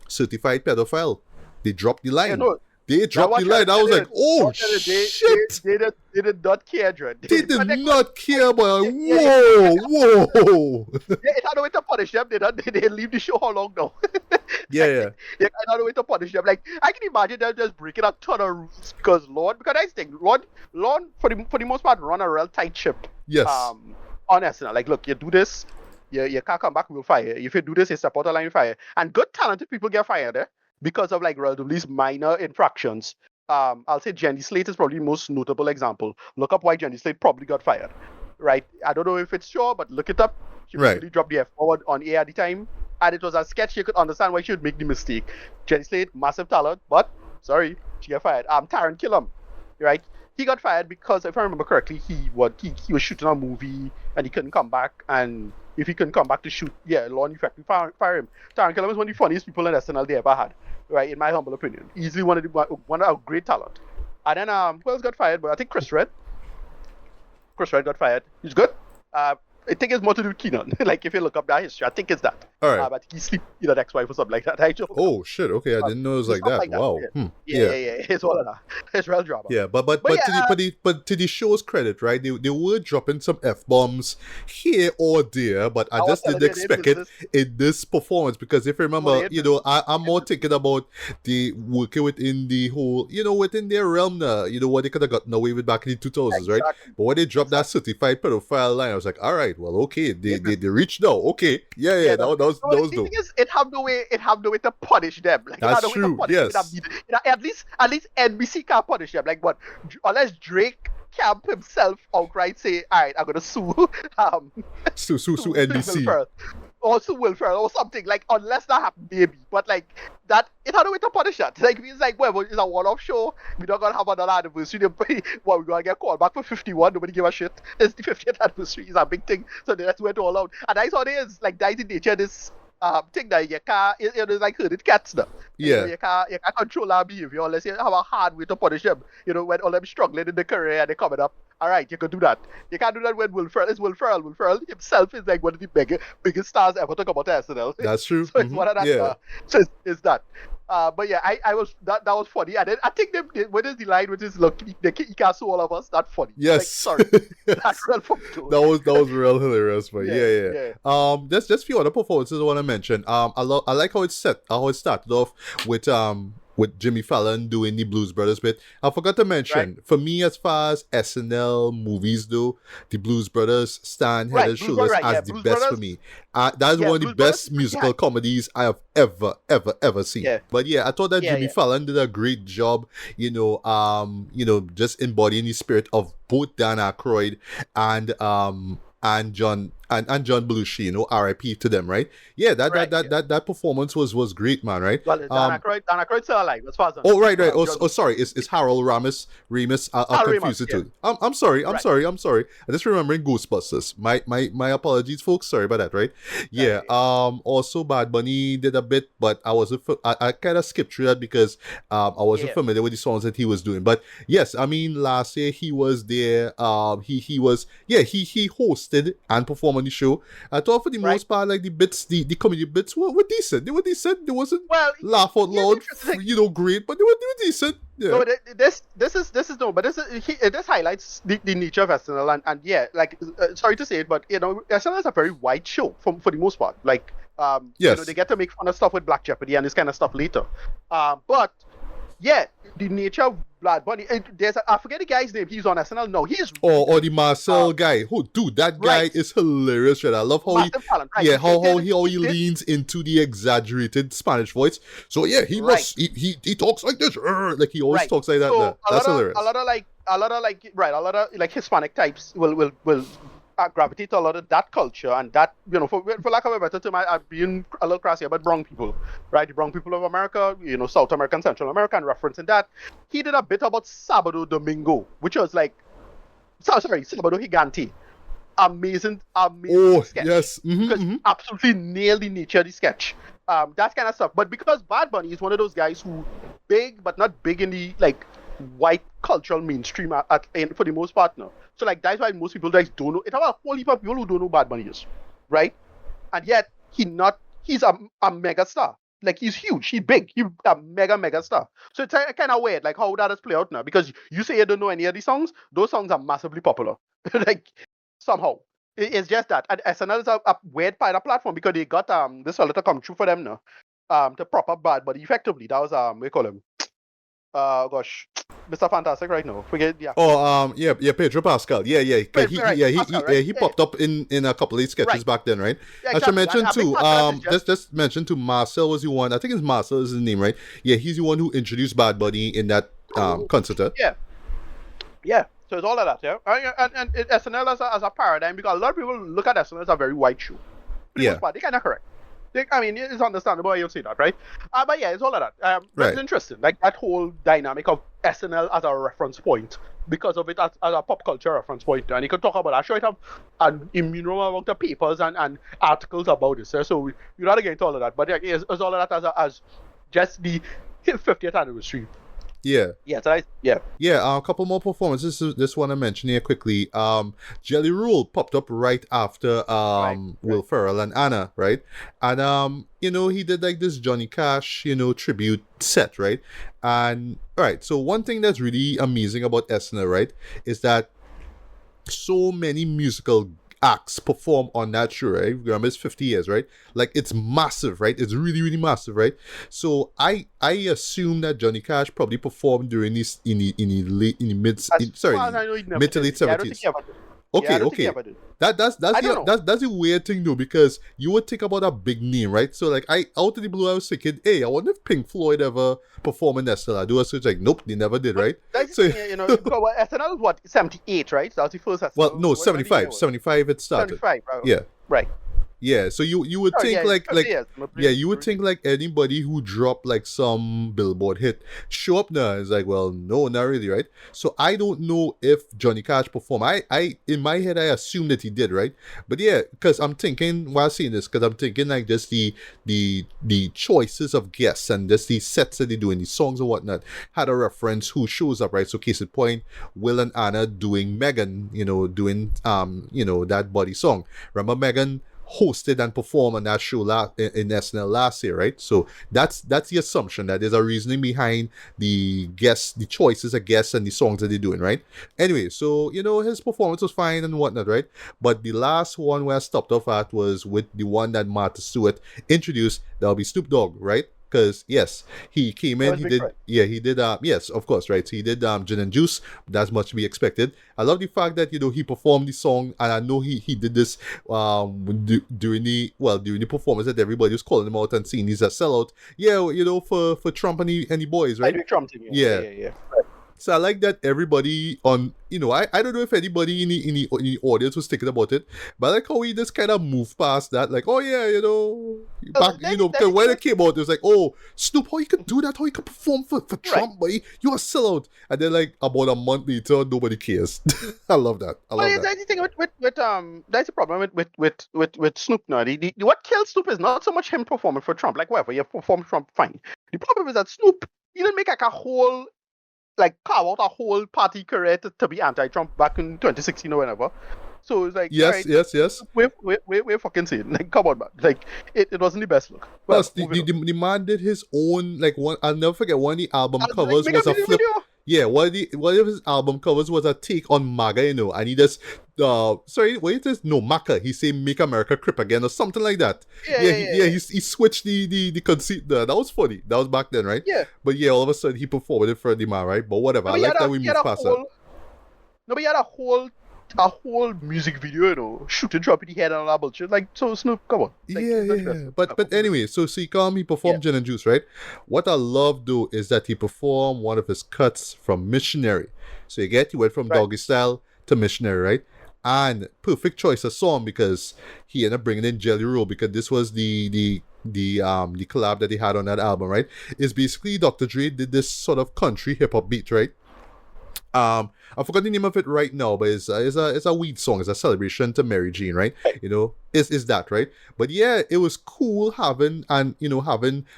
Certified pedophile. They dropped the line. Yeah, no, They dropped the line. I was like, oh shit! They did not care, Dread. They did not care, boy. Yeah. Whoa. Yeah, it had no way to punish them. They leave the show how long now? Yeah. They had no way to punish them. Like, I can imagine them just breaking a ton of rules because that's the thing. Lord, for the most part, run a real tight ship. Yes. On SNL. Like, look, you do this, you can't come back, we'll fire you. If you do this, you step out of line, fire. And good talented people get fired because of like relatively minor infractions. I'll say Jenny Slate is probably the most notable example. Look up why Jenny Slate probably got fired. Right? I don't know if it's sure, but look it up. She really dropped the F forward on air at the time. And it was a sketch you could understand why she would make the mistake. Jenny Slate, massive talent, but sorry, she got fired. Taron Killam, right? He got fired because, if I remember correctly, he was shooting a movie and he couldn't come back. And if he couldn't come back to shoot, law and effectively fire him. Taron Killam is one of the funniest people in SNL they ever had, right? In my humble opinion, easily one of a great talent. And then who else got fired? But I think Chris Red. Chris Red got fired. He's good. I think it's more to do with Keenan. Like, if you look up that history, I think it's that. All right. But he sleep with an ex-wife or something like that. Oh shit! Okay, I didn't know it was like that. Wow. Yeah. It's all of that. It's real drama. Yeah, but to the show's credit, right? They were dropping some F-bombs here or there, but I just didn't expect it in this performance because if you remember, I'm more thinking about the working within the whole, within their realm now, what they could have gotten away with back in the 2000s, right? But when they dropped that certified pedophile line, I was like, all right, well, okay, they reached now, okay, that was dope. It have no way to punish them. Like, that's true. Yes. At least NBC can't punish them. Like, what? Unless Drake Camp himself outright say, all right, I'm gonna sue sue NBC. Or sue Will Ferrell or something. Like, unless that happens, maybe. But like that, it had a way to punish that. Like, it's like, well, it's a one-off show. We're not gonna have another anniversary. We're gonna get called back for 51. Nobody give a shit. It's the 50th anniversary. It's a big thing. So that's went all out. And that's how it is. Like, that's the nature of this thing that you can't, it's like herded cats now. Yeah. You can't control our behavior unless you have a hard way to punish them. When all them struggling in the career and they're coming up. All right, you can do that. You can't do that when Will Ferrell is Will Ferrell. Will Ferrell himself is like one of the biggest stars ever to come out of SNL. That's true. So it's one of that. Yeah. So it's that. But yeah, I was that was funny. And then I think what is the line which is look, he can't sue all of us. That's funny. Yes. Like, sorry. That's real funny. that was real hilarious, but yeah. There's just a few other performances I want to mention. I like how it started off with Jimmy Fallon doing the Blues Brothers bit. I forgot to mention, for me, as far as SNL movies though, the Blues Brothers stand head and shoulders as the best for me. That is one of the best musical comedies I have ever seen. Yeah. But yeah, I thought that Jimmy Fallon did a great job, just embodying the spirit of both Dan Aykroyd and John Belushi, R.I.P. to them, right? Yeah, that performance was great, man, right? Well, Dan Aykroyd's still alive, as far as oh, right. Oh, sorry, it's Harold Ramis. I'll confuse the two. I'm sorry. I'm just remembering Ghostbusters. My apologies, folks. Sorry about that, right? Yeah. Also, Bad Bunny did a bit, but I kind of skipped through that because I wasn't familiar with the songs that he was doing. But yes, I mean, last year he was there. He hosted and performed on the show. I thought for the most part, like the comedy bits were decent. They were decent. They wasn't laugh out loud, great, but they were decent. Yeah. No, this highlights the nature of SNL and sorry to say it, but SNL is a very wide show for the most part. Like they get to make fun of stuff with Black Jeopardy and this kind of stuff later. But yeah, the nature of Bad Bunny. I forget the guy's name. He's on SNL. No, he's or the Marcel guy. Oh, dude, that guy is hilarious. Right? I love how he leans into the exaggerated Spanish voice. So yeah, he talks like this. Like he always talks like that. So that's hilarious. A lot of Hispanic types will gravitate to a lot of that culture and that, for lack of a better term, I've been a little crass here, but brown people, right? The brown people of America, South America and Central America, and referencing that. He did a bit about Sábado Domingo, which was like, Sábado Gigante. Amazing sketch. Yes. Because absolutely nailed the nature of the sketch. That kind of stuff. But because Bad Bunny is one of those guys who big, but not big in the, white cultural mainstream for the most part now. So like that's why most people like don't know. It's about a whole heap of people who don't know Bad Bunny is, right? And yet he's a mega star. Like he's huge, he's big, he's a mega star. So it's kind of weird, like how that has played out now. Because you say you don't know any of these songs, those songs are massively popular. Like somehow. It's just that. And SNL is a weird part of the platform because they got this a little come true for them now. To prop up Bad Bunny effectively. That was what do you call him? Gosh, Mr. Fantastic right now. Forget yeah. Oh, yeah, Pedro Pascal. Yeah. Pascal, right? He popped up in a couple of these sketches Right. back then, right? Yeah, I should exactly. mention And a big too. part of that is just- Just mention too. Marcel was the one. I think it's Marcel is his name, right? Yeah, he's the one who introduced Bad Bunny in that concert. Yeah. So it's all of that, yeah. And SNL as a paradigm, because a lot of people look at SNL as a very white show. For the Yeah. most part, they kind of correct. I mean, it's understandable why you'll say that, right? But yeah, it's all of that. But Right. It's interesting, like that whole dynamic of SNL as a reference point because of it as a pop culture reference point. And you can talk about that. Sure, it have an innumerable amount of papers and articles about this. So you're not get into all of that. But yeah, it's all of that as just the 50th anniversary. Yeah. Yeah. Yeah, a couple more performances. This one I mentioned here quickly. Jelly Roll popped up right after Will Ferrell and Anna, right? And he did like this Johnny Cash, tribute set, right? And all right, so one thing that's really amazing about SNL, right, is that so many musical acts perform on that show, right? Remember, it's 50 years, right? Like it's massive, right? It's really, really massive, right? So I assume that Johnny Cash probably performed during this in the mid to late 70s. Okay. That's the weird thing though, because you would think about a big name, right? So like out of the blue I was thinking, hey, I wonder if Pink Floyd ever performed in SNL. I do a search like, nope, they never did, right? That's So the thing, SNL was what, 78, right? That was the first SNL. well, no, 75. 75 it started. 75, right? Yeah. Right. Yeah, so you would think you would think like anybody who dropped like some Billboard hit show up now. It's like, well, no, not really, right? So I don't know if Johnny Cash performed. I in my head I assume that he did, right? But yeah, because I'm thinking while seeing this, because I'm thinking like just the choices of guests and just the sets that they do and the songs and whatnot had a reference who shows up, right? So case in point, Will and Anna doing Megan, doing that Body song. Remember Megan hosted and performed on that show in SNL last year, right? So that's the assumption that there's a reasoning behind the choices of guests and the songs that they're doing, right? Anyway, so his performance was fine and whatnot, right? But the last one where I stopped off at was with the one that Martha Stewart introduced. That'll be Snoop Dogg, right? Because yes, he came in, he did yes, of course, right? So he did Gin and Juice. That's much to be expected. I love the fact that he performed the song, and I know he did this during the performance that everybody was calling him out and saying he's a sellout. Yeah, for Trump and the boys, right? Trump thing, yeah. So I like that everybody on, I don't know if anybody in the audience was thinking about it, but I like how he just kind of moved past that, like, oh yeah, back, because when it came out, it was like, oh, Snoop, how you could do that? How you could perform for Trump, buddy? You are sellout. And then like about a month later, nobody cares. I love that. That's the thing with that's the problem with Snoop now. What kills Snoop is not so much him performing for Trump, like whatever, you perform for Trump, fine. The problem is that Snoop, he didn't make like a whole, like carve out a whole party career to be anti-Trump back in 2016 or whenever. So it's like, yes. We're fucking saying, like, come on, man. Like, it wasn't the best look. Plus, the man did his own, like, one. I'll never forget, one of the album covers was a flip. Video? Yeah, one of his album covers was a take on MAGA, and he just, MACA. He say "Make America Crip Again" or something like that. Yeah. He switched the conceit there. That was funny. That was back then, right? Yeah. But yeah, all of a sudden he performed it for the man, right? But whatever. I like that we moved past that. No, but he had a whole music video, shooting, dropping the head on a bullshit. Like, so Snoop, come on. Like, yeah. But anyway, so he performed Gin and Juice, right? What I love though is that he performed one of his cuts from Missionary. So he went from Doggy Style to Missionary, right? And perfect choice of song because he ended up bringing in Jelly Roll because this was the collab that he had on that album, right? It's basically Dr. Dre did this sort of country hip hop beat, right? I forgot the name of it right now, but it's a weed song. It's a celebration to Mary Jane, right? You know, is that right? But yeah, it was cool having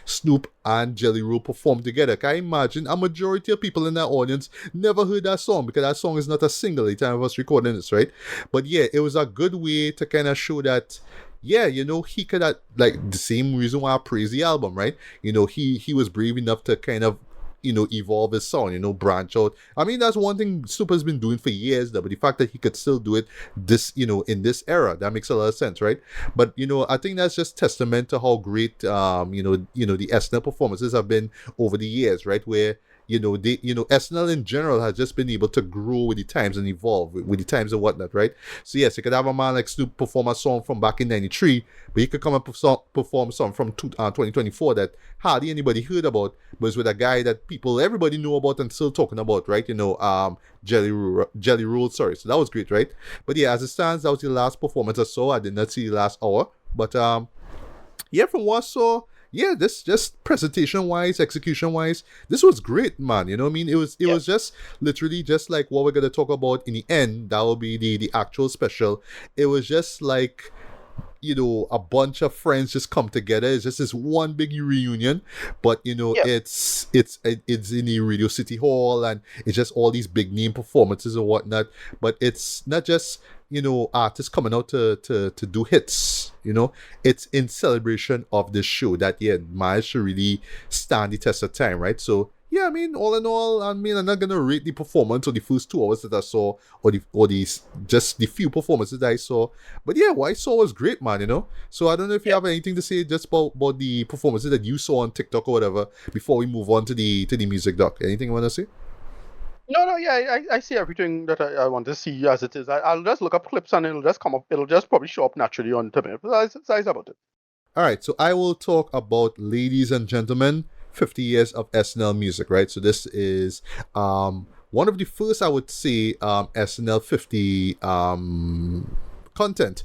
Snoop and Jelly Roll perform together. Can I imagine a majority of people in that audience never heard that song because that song is not a single at the time of us recording this, right? But yeah, it was a good way to kind of show that. Yeah, he could have, like, the same reason why I praise the album, right? He was brave enough to kind of evolve his sound, branch out. I mean, that's one thing Super has been doing for years, though, but the fact that he could still do it in this era, that makes a lot of sense, right? But, I think that's just testament to how great, the SNL performances have been over the years, right? Where, SNL in general has just been able to grow with the times and evolve with the times and whatnot, right? So yes, you could have a man like Snoop perform a song from back in '93, but he could come and perform some from 2024 that hardly anybody heard about, but it's with a guy that everybody know about and still talking about, right? Jelly Roll, sorry. So that was great, right? But yeah, as it stands, that was the last performance I saw. I did not see the last hour, but yeah, from what I saw, yeah, this just presentation wise, execution wise, this was great, man. You know what I mean? It was just literally just like what we're gonna talk about in the end. That will be the actual special. It was just like, a bunch of friends just come together. It's just this one big reunion, but it's in the Radio City Hall, and it's just all these big name performances and whatnot. But it's not just artists coming out to do hits. It's in celebration of this show that managed to really stand the test of time, right? So yeah, I mean, all in all, I mean, I'm not gonna rate the performance of the first 2 hours that I saw, or just the few performances that I saw. But yeah, what I saw was great, man. So I don't know if you have anything to say just about the performances that you saw on TikTok or whatever before we move on to the music doc. Anything you want to say? No, yeah, I see everything that I want to see as it is. I'll just look up clips and it'll just come up. It'll just probably show up naturally on Twitter. That's about it. All right, so I will talk about, ladies and gentlemen, 50 years of SNL music, right? So this is one of the first, I would say, SNL50 content.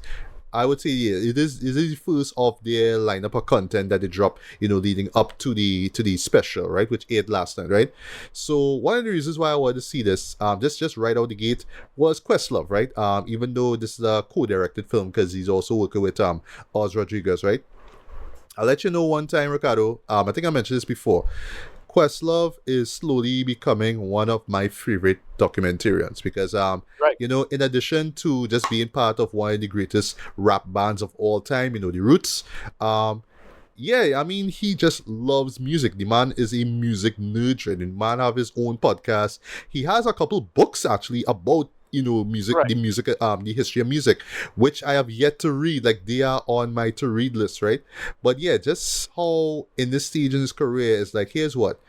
I would say it is the first of their lineup of content that they drop, leading up to the special, right, which aired last night, right? So one of the reasons why I wanted to see this, just right out the gate, was Questlove, right? Even though this is a co-directed film, because he's also working with Oz Rodriguez, right? I'll let you know one time, Ricardo. I think I mentioned this before. Questlove is slowly becoming one of my favorite documentarians because, Right. in addition to just being part of one of the greatest rap bands of all time, the Roots, yeah, I mean, he just loves music. The man is a music nerd, right? The man have his own podcast. He has a couple books, actually, about music, Right. the history of music, which I have yet to read. Like, they are on my to read list, right? But yeah, just how in this stage in his career is like, here's what.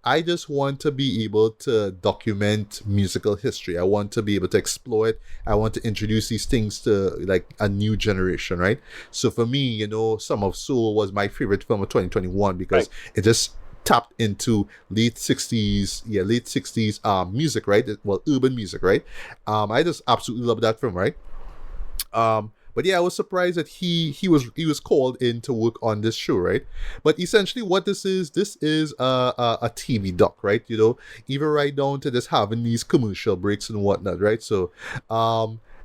I just want to be able to document musical history. I want to be able to explore it. I want to introduce these things to like a new generation, right? So for me, Sum of Soul was my favorite film of 2021 because it just tapped into late 60s music, right? Well, urban music, right? I just absolutely love that film, right? But yeah, I was surprised that he was called in to work on this show, right? But essentially, what this is a TV doc, right? Even right down to just having these commercial breaks and whatnot, right? So,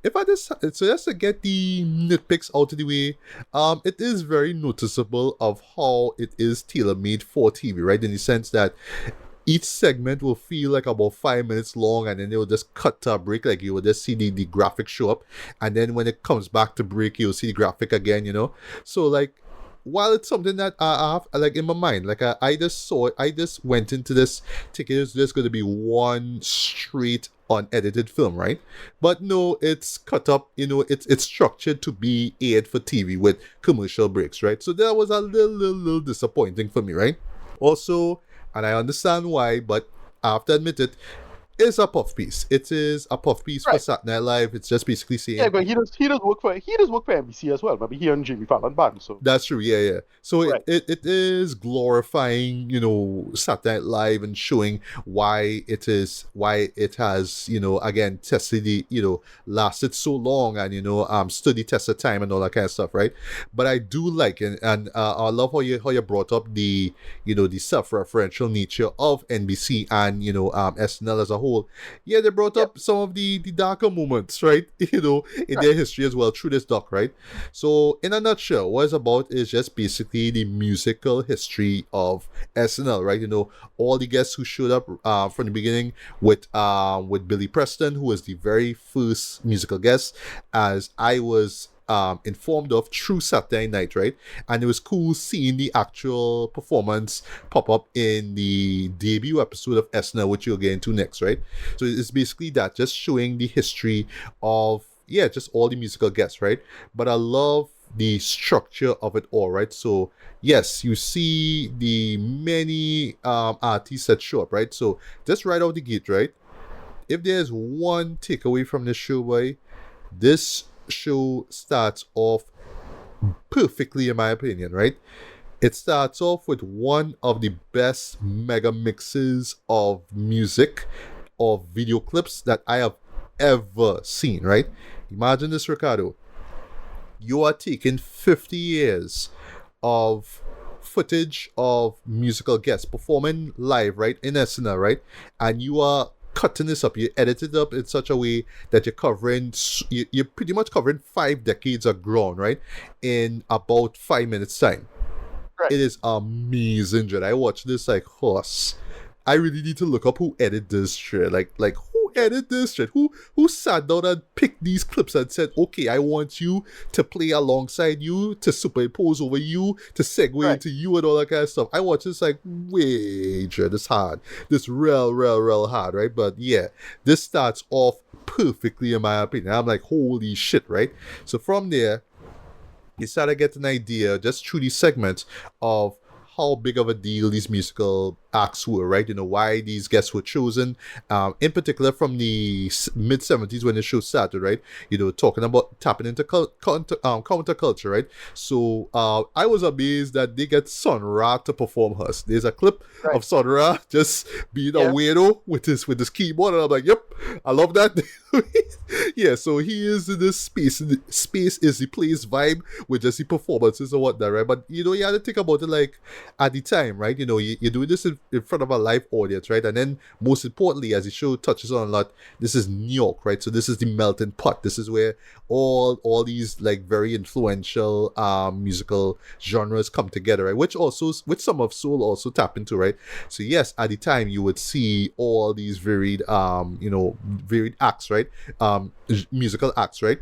just to get the nitpicks out of the way, it is very noticeable of how it is tailor-made for TV, right? In the sense that each segment will feel like about 5 minutes long, and then they will just cut to a break. Like, you will just see the graphic show up, and then when it comes back to break, you'll see the graphic again. So like, while it's something that I have like in my mind, like I just saw it, I just went into this thinking it's just going to be one straight unedited film, right? But no, it's cut up, it's structured to be aired for TV with commercial breaks, right? So that was a little disappointing for me, right? Also, and I understand why, but I have to admit it, is a puff piece. It is a puff piece for Saturday Night Live. It's just basically saying, Yeah, but he does work for NBC as well. Maybe he and Jimmy Fallon band. So that's true. Yeah. So it is glorifying, Saturday Night Live and showing why it has, again, tested lasted so long and stood the test of time and all that kind of stuff, right? But I do like it, and I love how you brought up the the self-referential nature of NBC and SNL as a whole. whole, yeah, they brought Yep. up some of the darker moments, right? In their history as well through this doc, right? So, in a nutshell, what it's about is just basically the musical history of SNL, right? All the guests who showed up from the beginning with Billy Preston, who was the very first musical guest, as I was informed of through Saturday night, right? And it was cool seeing the actual performance pop up in the debut episode of SNL, which you'll get into next, right? So it's basically that, just showing the history of, yeah, just all the musical guests, right? But I love the structure of it all, right? So yes, you see the many artists that show up, right? So just right out the gate, right? If there's one takeaway from this show, boy, this show starts off perfectly, in my opinion, right? It starts off with one of the best mega mixes of music, of video clips that I have ever seen, right? Imagine this, Ricardo. You are taking 50 years of footage of musical guests performing live, right, in SNL, right? And you are cutting this up, you edit it up in such a way that you're pretty much covering 5 decades of ground, right, in about 5 minutes time. Right. It is amazing, Jed. I watched this like horse. I really need to look up who edited this shit. Like who edited this shit? Who sat down and picked these clips and said, okay, I want you to play alongside you, to superimpose over you, to segue Right. into you and all that kind of stuff. I watched this like, wait, Jed, this hard. This real hard, right? But yeah, this starts off perfectly in my opinion. I'm like, holy shit, right? So from there, you start to get an idea just through these segments of how big of a deal these musical acts were, right? Why these guests were chosen, in particular from the mid-70s when the show started, right? Talking about tapping into counterculture, right? So I was amazed that they get Sun Ra to perform Huss. There's a clip of Sun Ra just being a weirdo with his keyboard, and I'm like, yep, I love that. Yeah, so he is in this space. Space is the place vibe with just the performances and whatnot, right? But you have to think about it like at the time, right? You're doing this in front of a live audience, right? And then most importantly, as the show touches on a lot, this is New York, right? So this is the melting pot. This is where all these like very influential musical genres come together, right? Which some of soul also tap into, right? So yes, at the time you would see all these varied varied acts, right? Musical acts, right?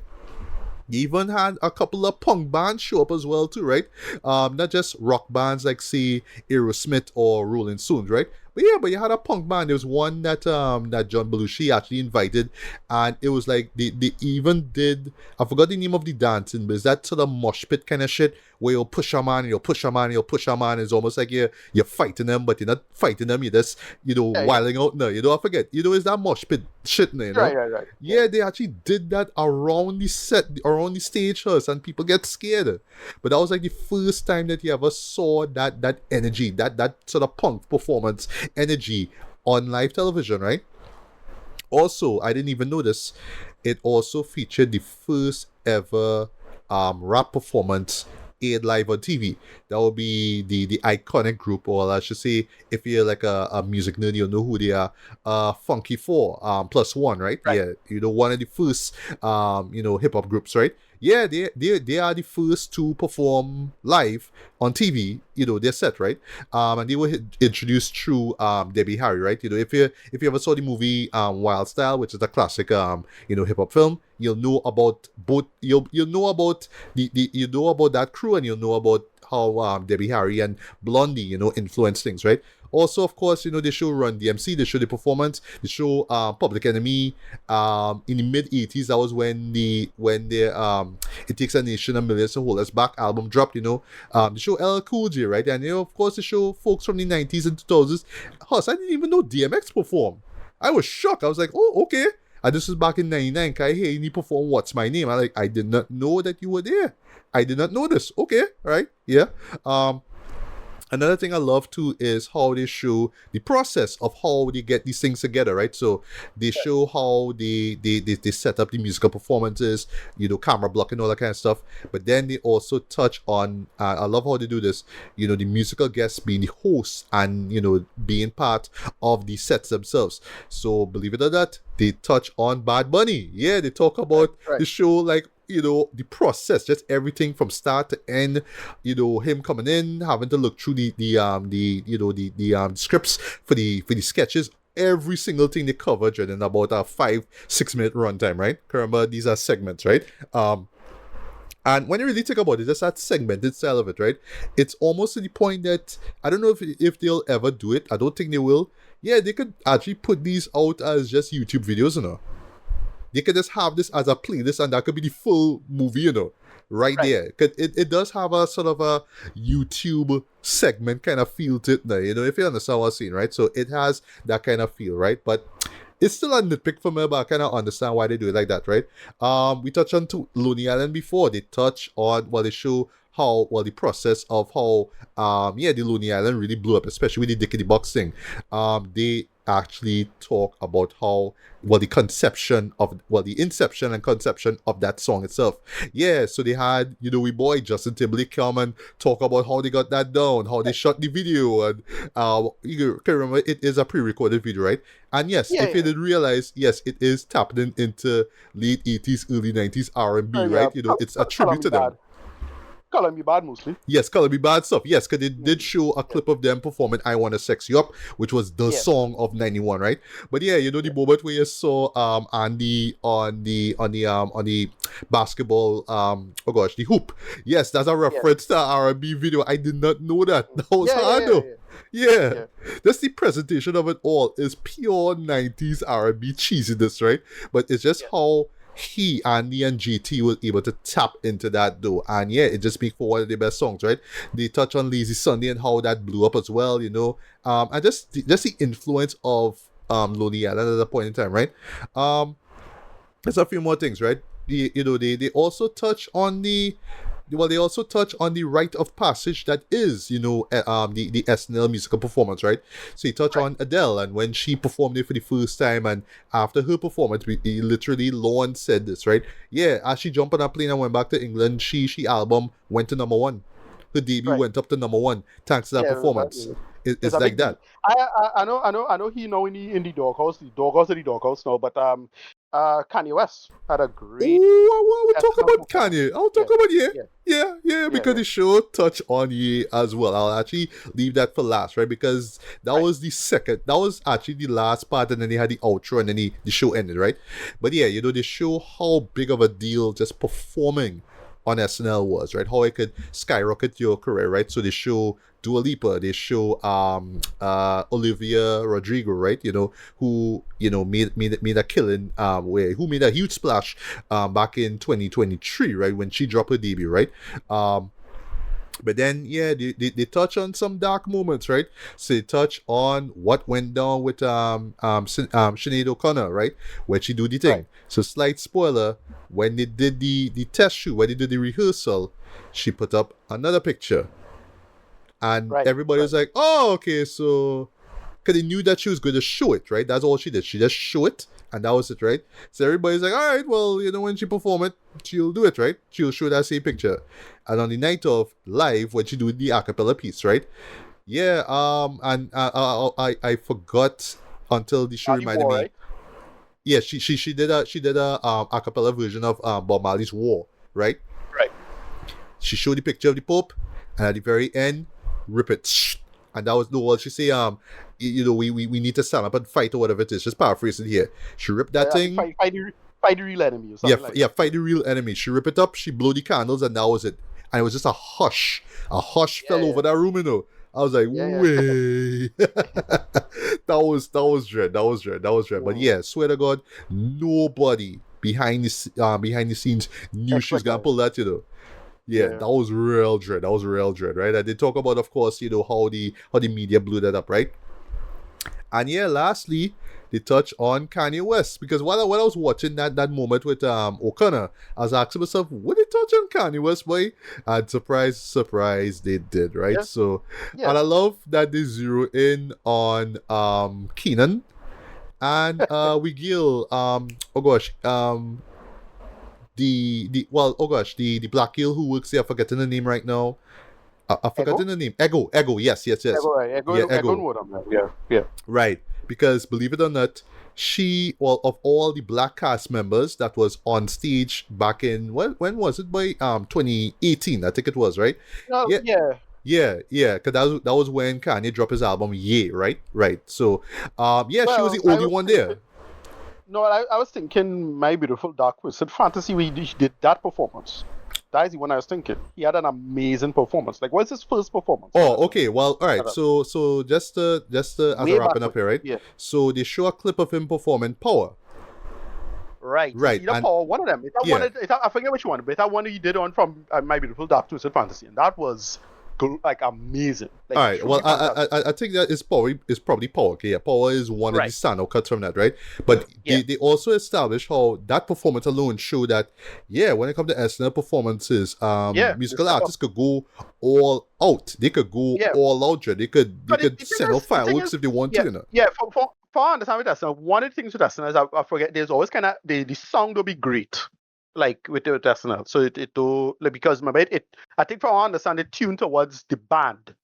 You even had a couple of punk bands show up as well too, right? Not just rock bands like say Aerosmith or Rolling Stones, right? But you had a punk band. There was one that John Belushi actually invited, and it was like they even did, I forgot the name of the dancing, but it's that sort of mosh pit kind of shit where you'll push a man and you'll push a man and you'll push a man. It's almost like you're fighting them, but you're not fighting them. You're just wilding out. No, I forget. It's that mosh pit shit, Right. Yeah, they actually did that around the set, around the stage house, and people get scared. But that was like the first time that you ever saw that energy, that sort of punk performance energy on live television, right? Also, I didn't even notice, it also featured the first ever rap performance aired live on TV. That would be the iconic group, or I should say, if you're like a music nerd, you'll know who they are. Funky Four, plus one, right? Yeah, one of the first hip hop groups, right? Yeah, they are the first to perform live on TV. They're set, right? And they were introduced through Debbie Harry, right? If you ever saw the movie Wild Style, which is a classic hip hop film, you'll know about both. You'll know about you know about that crew, and you'll know about how Debbie Harry and Blondie influence things, right? Also, of course, they show Run DMC, they show the performance, they show Public Enemy. In the mid 80s, that was when the It Takes a Nation of Millions to Hold Us Back album dropped. They show LL Cool J, right? And of course, they show folks from the 90s and 2000s. Huss, I didn't even know DMX performed. I was shocked. I was like, oh, okay. And this was back in 99. Can I hear you perform What's My Name? I did not know that you were there. I did not know this. Okay, right? Yeah. Another thing I love too is how they show the process of how they get these things together, right? So they show how they set up the musical performances, camera block and all that kind of stuff. But then they also touch on, I love how they do this, the musical guests being the hosts and, being part of the sets themselves. So believe it or not, they touch on Bad Bunny. Yeah, they talk about Right. the show, like, the process, just everything from start to end, him coming in, having to look through the scripts for the sketches, every single thing they cover during about a 5-6 minute runtime, right? Remember, these are segments, right? And when you really think about it, just that segmented style of it, right? It's almost to the point that I don't know if they'll ever do it. I don't think they will. Yeah, they could actually put these out as just YouTube videos, They could just have this as a playlist, and that could be the full movie, right there. 'Cause it does have a sort of a YouTube segment kind of feel to it now, if you understand what I'm saying, right? So it has that kind of feel, right? But it's still a nitpick for me, but I kind of understand why they do it like that, right? We touched on Lonely Island before. They touch on, they show the process of how, the Lonely Island really blew up, especially with the Dickety Box thing. They actually talk about how, the inception and conception of that song itself. Yeah, so they had, we boy Justin Timberlake come and talk about how they got that down, how they shot the video, and you can remember it is a pre-recorded video, right? And yes, if you didn't realize, yes, it is tapping into late 80s, early 90s R&B, right? It's a tribute to them. Color Me Bad mostly. Yes, Color Me Bad stuff. Yes, because they did show a clip of them performing I Wanna Sex You Up, which was the song of 91, right? But yeah, the moment where you saw Andy on the basketball, the hoop. Yes, that's a reference to R&B video. I did not know that. That was hard though. Yeah. That's the presentation of it all. Is pure 90s R&B cheesiness, right? But it's just how he, Andy, and GT was able to tap into that though. And yeah, it just makes for one of their best songs, right? They touch on Lazy Sunday and how that blew up as well, and just the influence of Lonely Island at that point in time, right? There's a few more things, right? They also touch on the rite of passage that is, the SNL musical performance, right? So he touched on Adele and when she performed it for the first time, and after her performance, Lauren said this, right? Yeah, as she jumped on a plane and went back to England, she album went to #1. Her debut went up to #1 thanks to that performance. It's like that. I know he now in the doghouse now, but Kanye West had a great. I will talk about Kanye. I'll talk about Yeah, because the show touched on Ye as well. I'll actually leave that for last, right? Because that was actually the last part, and then they had the outro, and then the show ended, right? But yeah, they show how big of a deal just performing on SNL was, right? How it could skyrocket your career, right? So they show Dua Lipa, they show Olivia Rodrigo, right? Who made a killing, who made a huge splash back in 2023, right? When she dropped her debut, right? But then, yeah, they touch on some dark moments, right? So they touch on what went down with Sinead O'Connor, right? Where she do the thing. Right. So slight spoiler, when they did the test shoot, when they did the rehearsal, she put up another picture. And everybody was like, oh, okay, so... Because they knew that she was going to show it, right? That's all she did. She just show it, and that was it, right? So everybody's like, all right, well, when she perform it, she'll do it, right? She'll show that same picture. And on the night of live, when she do the acapella piece, right? Yeah, and I forgot until the show reminded me. Right? Yeah, she did a acapella version of Bob Marley's War, right? Right. She showed the picture of the Pope, and at the very end, rip it. And that was she say, we need to stand up and fight or whatever it is. Just paraphrasing here. She ripped that thing. Fight the real enemy or something fight the real enemy. She ripped it up, she blew the candles, and that was it. And it was just a hush. A hush fell over that room, I was like, way. That was dread. But yeah, swear to God, nobody behind the scenes knew she was gonna pull that, Yeah, that was real dread. Right? And they talk about, of course, how the media blew that up, right? And yeah, lastly, they touch on Kanye West. Because while I was watching that moment with O'Connor, I was asking myself, would they touch on Kanye West, boy? And surprise, they did, right? Yeah. So, Yeah. and I love that they zero in on Keenan and Wigil, oh gosh, the black girl who works there, I'm forgetting the name right now. I'm forgetting the name. Ego, yes. Ego, right. Yeah, Ego Ego. would have done that. Yeah. Right. Because believe it or not, of all the black cast members that was on stage back in, when was it, by 2018, I think it was, right? No, Yeah. yeah. Because that was when Kanye dropped his album, Yeah, right. So, she was Well, the only one there. No, I was thinking My Beautiful Dark Twisted Fantasy, he did that performance. That is the one I was thinking. He had an amazing performance. Like, what's his first performance? Oh, okay. Well, all right. So just as Way I'm wrapping up here, right? Yeah. So they show a clip of him performing Power. Right. Right. Either Power, one of them. I forget which one, but that one he did on from My Beautiful Dark Twisted Fantasy, and that was like amazing. Like, all right. Well, I think that is probably Power. Okay, yeah, Power is one of the standout cuts from that, right? But they also established how that performance alone showed that when it comes to SNL performances, musical artists could go all out. They could go all out. They could send out fireworks if they want to. You know? Yeah. For I understand with SNL, one of the things with SNL is I forget. There's always kind of the sound will be great. Like with SNL, so it do, like, because remember I think from what I understand it tuned towards the band,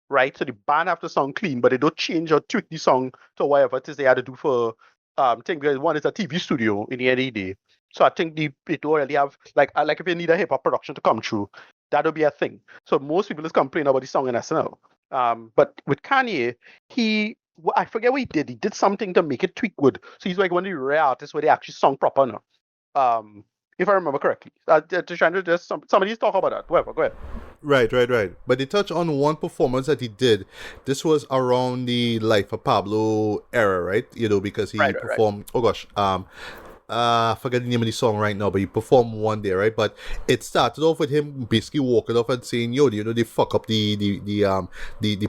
right? So the band have to sound clean, but they don't change or tweak the song to whatever it is they had to do for thing. Because one is a TV studio in the end of the day, so I think it don't really have like if you need a hip hop production to come through, that'll be a thing. So most people is complaining about the song in SNL. But with Kanye, I forget what he did. He did something to make it tweak good. So he's like one of the rare artists where they actually sung proper now. If I remember correctly. Trying to just somebody's talk about that. Whatever, go ahead. Right. But they touch on one performance that he did. This was around the Life of Pablo era, right? You know, because he performed. Oh gosh, I forget the name of the song right now, but he performed one day, right? But it started off with him basically walking off and saying, "Yo, you know, they fuck up the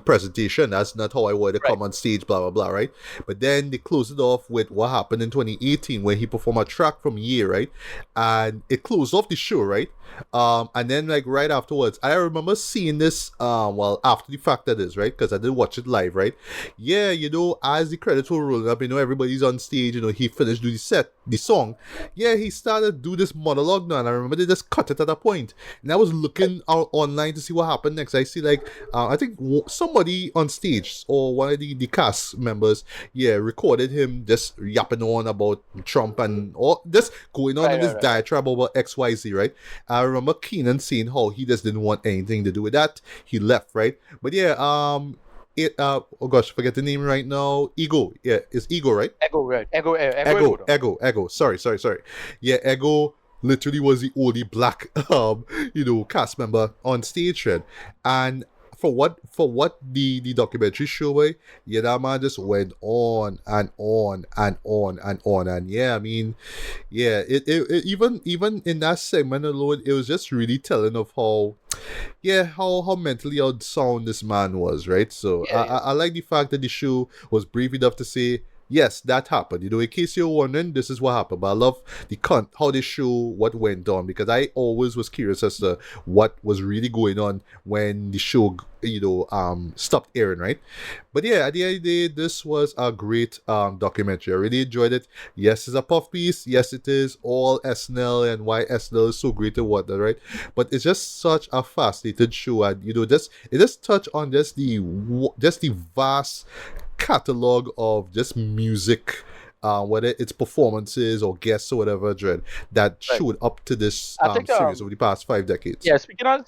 presentation. That's not how I want to come on stage, blah blah blah," right? But then they closed it off with what happened in 2018 when he performed a track from Year, right? And it closed off the show, right? And then like right afterwards, I remember seeing this after the fact that is, right? Because I did watch it live, right? Yeah, you know, as the credits were rolling up, you know, everybody's on stage, you know, he finished doing the song. Yeah, he started to do this monologue now, and I remember they just cut it at a point. And I was looking out online to see what happened next. I see like I think somebody on stage or one of the cast members, recorded him just yapping on about Trump and all just going on in this diatribe about XYZ, right? I remember Keenan saying how he just didn't want anything to do with that. He left, right? But oh gosh, forget the name right now. Ego. Yeah, it's Ego, right? Ego, right. Ego. Sorry. Yeah, Ego literally was the only black cast member on stage, right? And for what the documentary show, that man just went on and on. And I mean, it even in that segment alone, it was just really telling of how mentally unsound this man was, right? So I like the fact that the show was brief enough to say, yes, that happened. You know, in case you're wondering, this is what happened. But I love how they show what went on, because I always was curious as to what was really going on when the show, stopped airing, right? But yeah, at the end of the day, this was a great documentary. I really enjoyed it. Yes, it's a puff piece. Yes, it is all SNL and why SNL is so great and whatnot, right? But it's just such a fascinating show, and it just touched on just the vast catalog of just music, whether it's performances or guests or whatever, Dread, that showed up to this series over the past 5 decades. Yeah, speaking of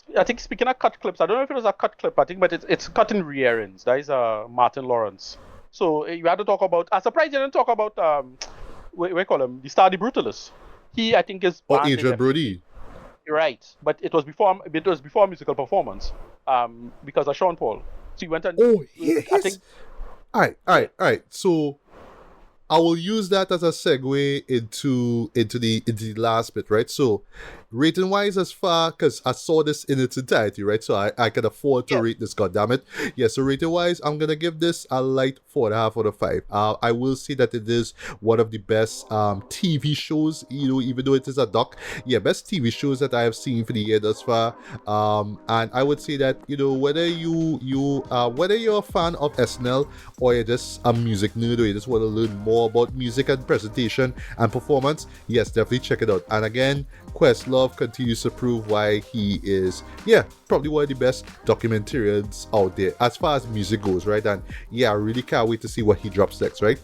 cut clips, I don't know if it was a cut clip, I think, but it's cut in re-airings. That is Martin Lawrence. So you had to talk about. I'm surprised you didn't talk about we call him the Star the Brutalist. He, I think, is Adrian Brody. Right, but it was before a musical performance, because of Sean Paul. So he went and. Oh, yes. I think. All right. So I will use that as a segue into the last bit, right? So rating wise, as far because I saw this in its entirety, right? So I can afford to Yes. rate this. God damn it! Yeah. So rating wise, I'm gonna give this a light 4.5 out of 5. I will say that it is one of the best TV shows. Even though it is a doc, yeah, best TV shows that I have seen for the year thus far. And I would say that whether whether you're a fan of SNL or you're just a music nerd or you just want to learn more about music and presentation and performance, yes, definitely check it out. And again, Questlove continues to prove why he is, probably one of the best documentarians out there as far as music goes, right? And yeah, I really can't wait to see what he drops next, right?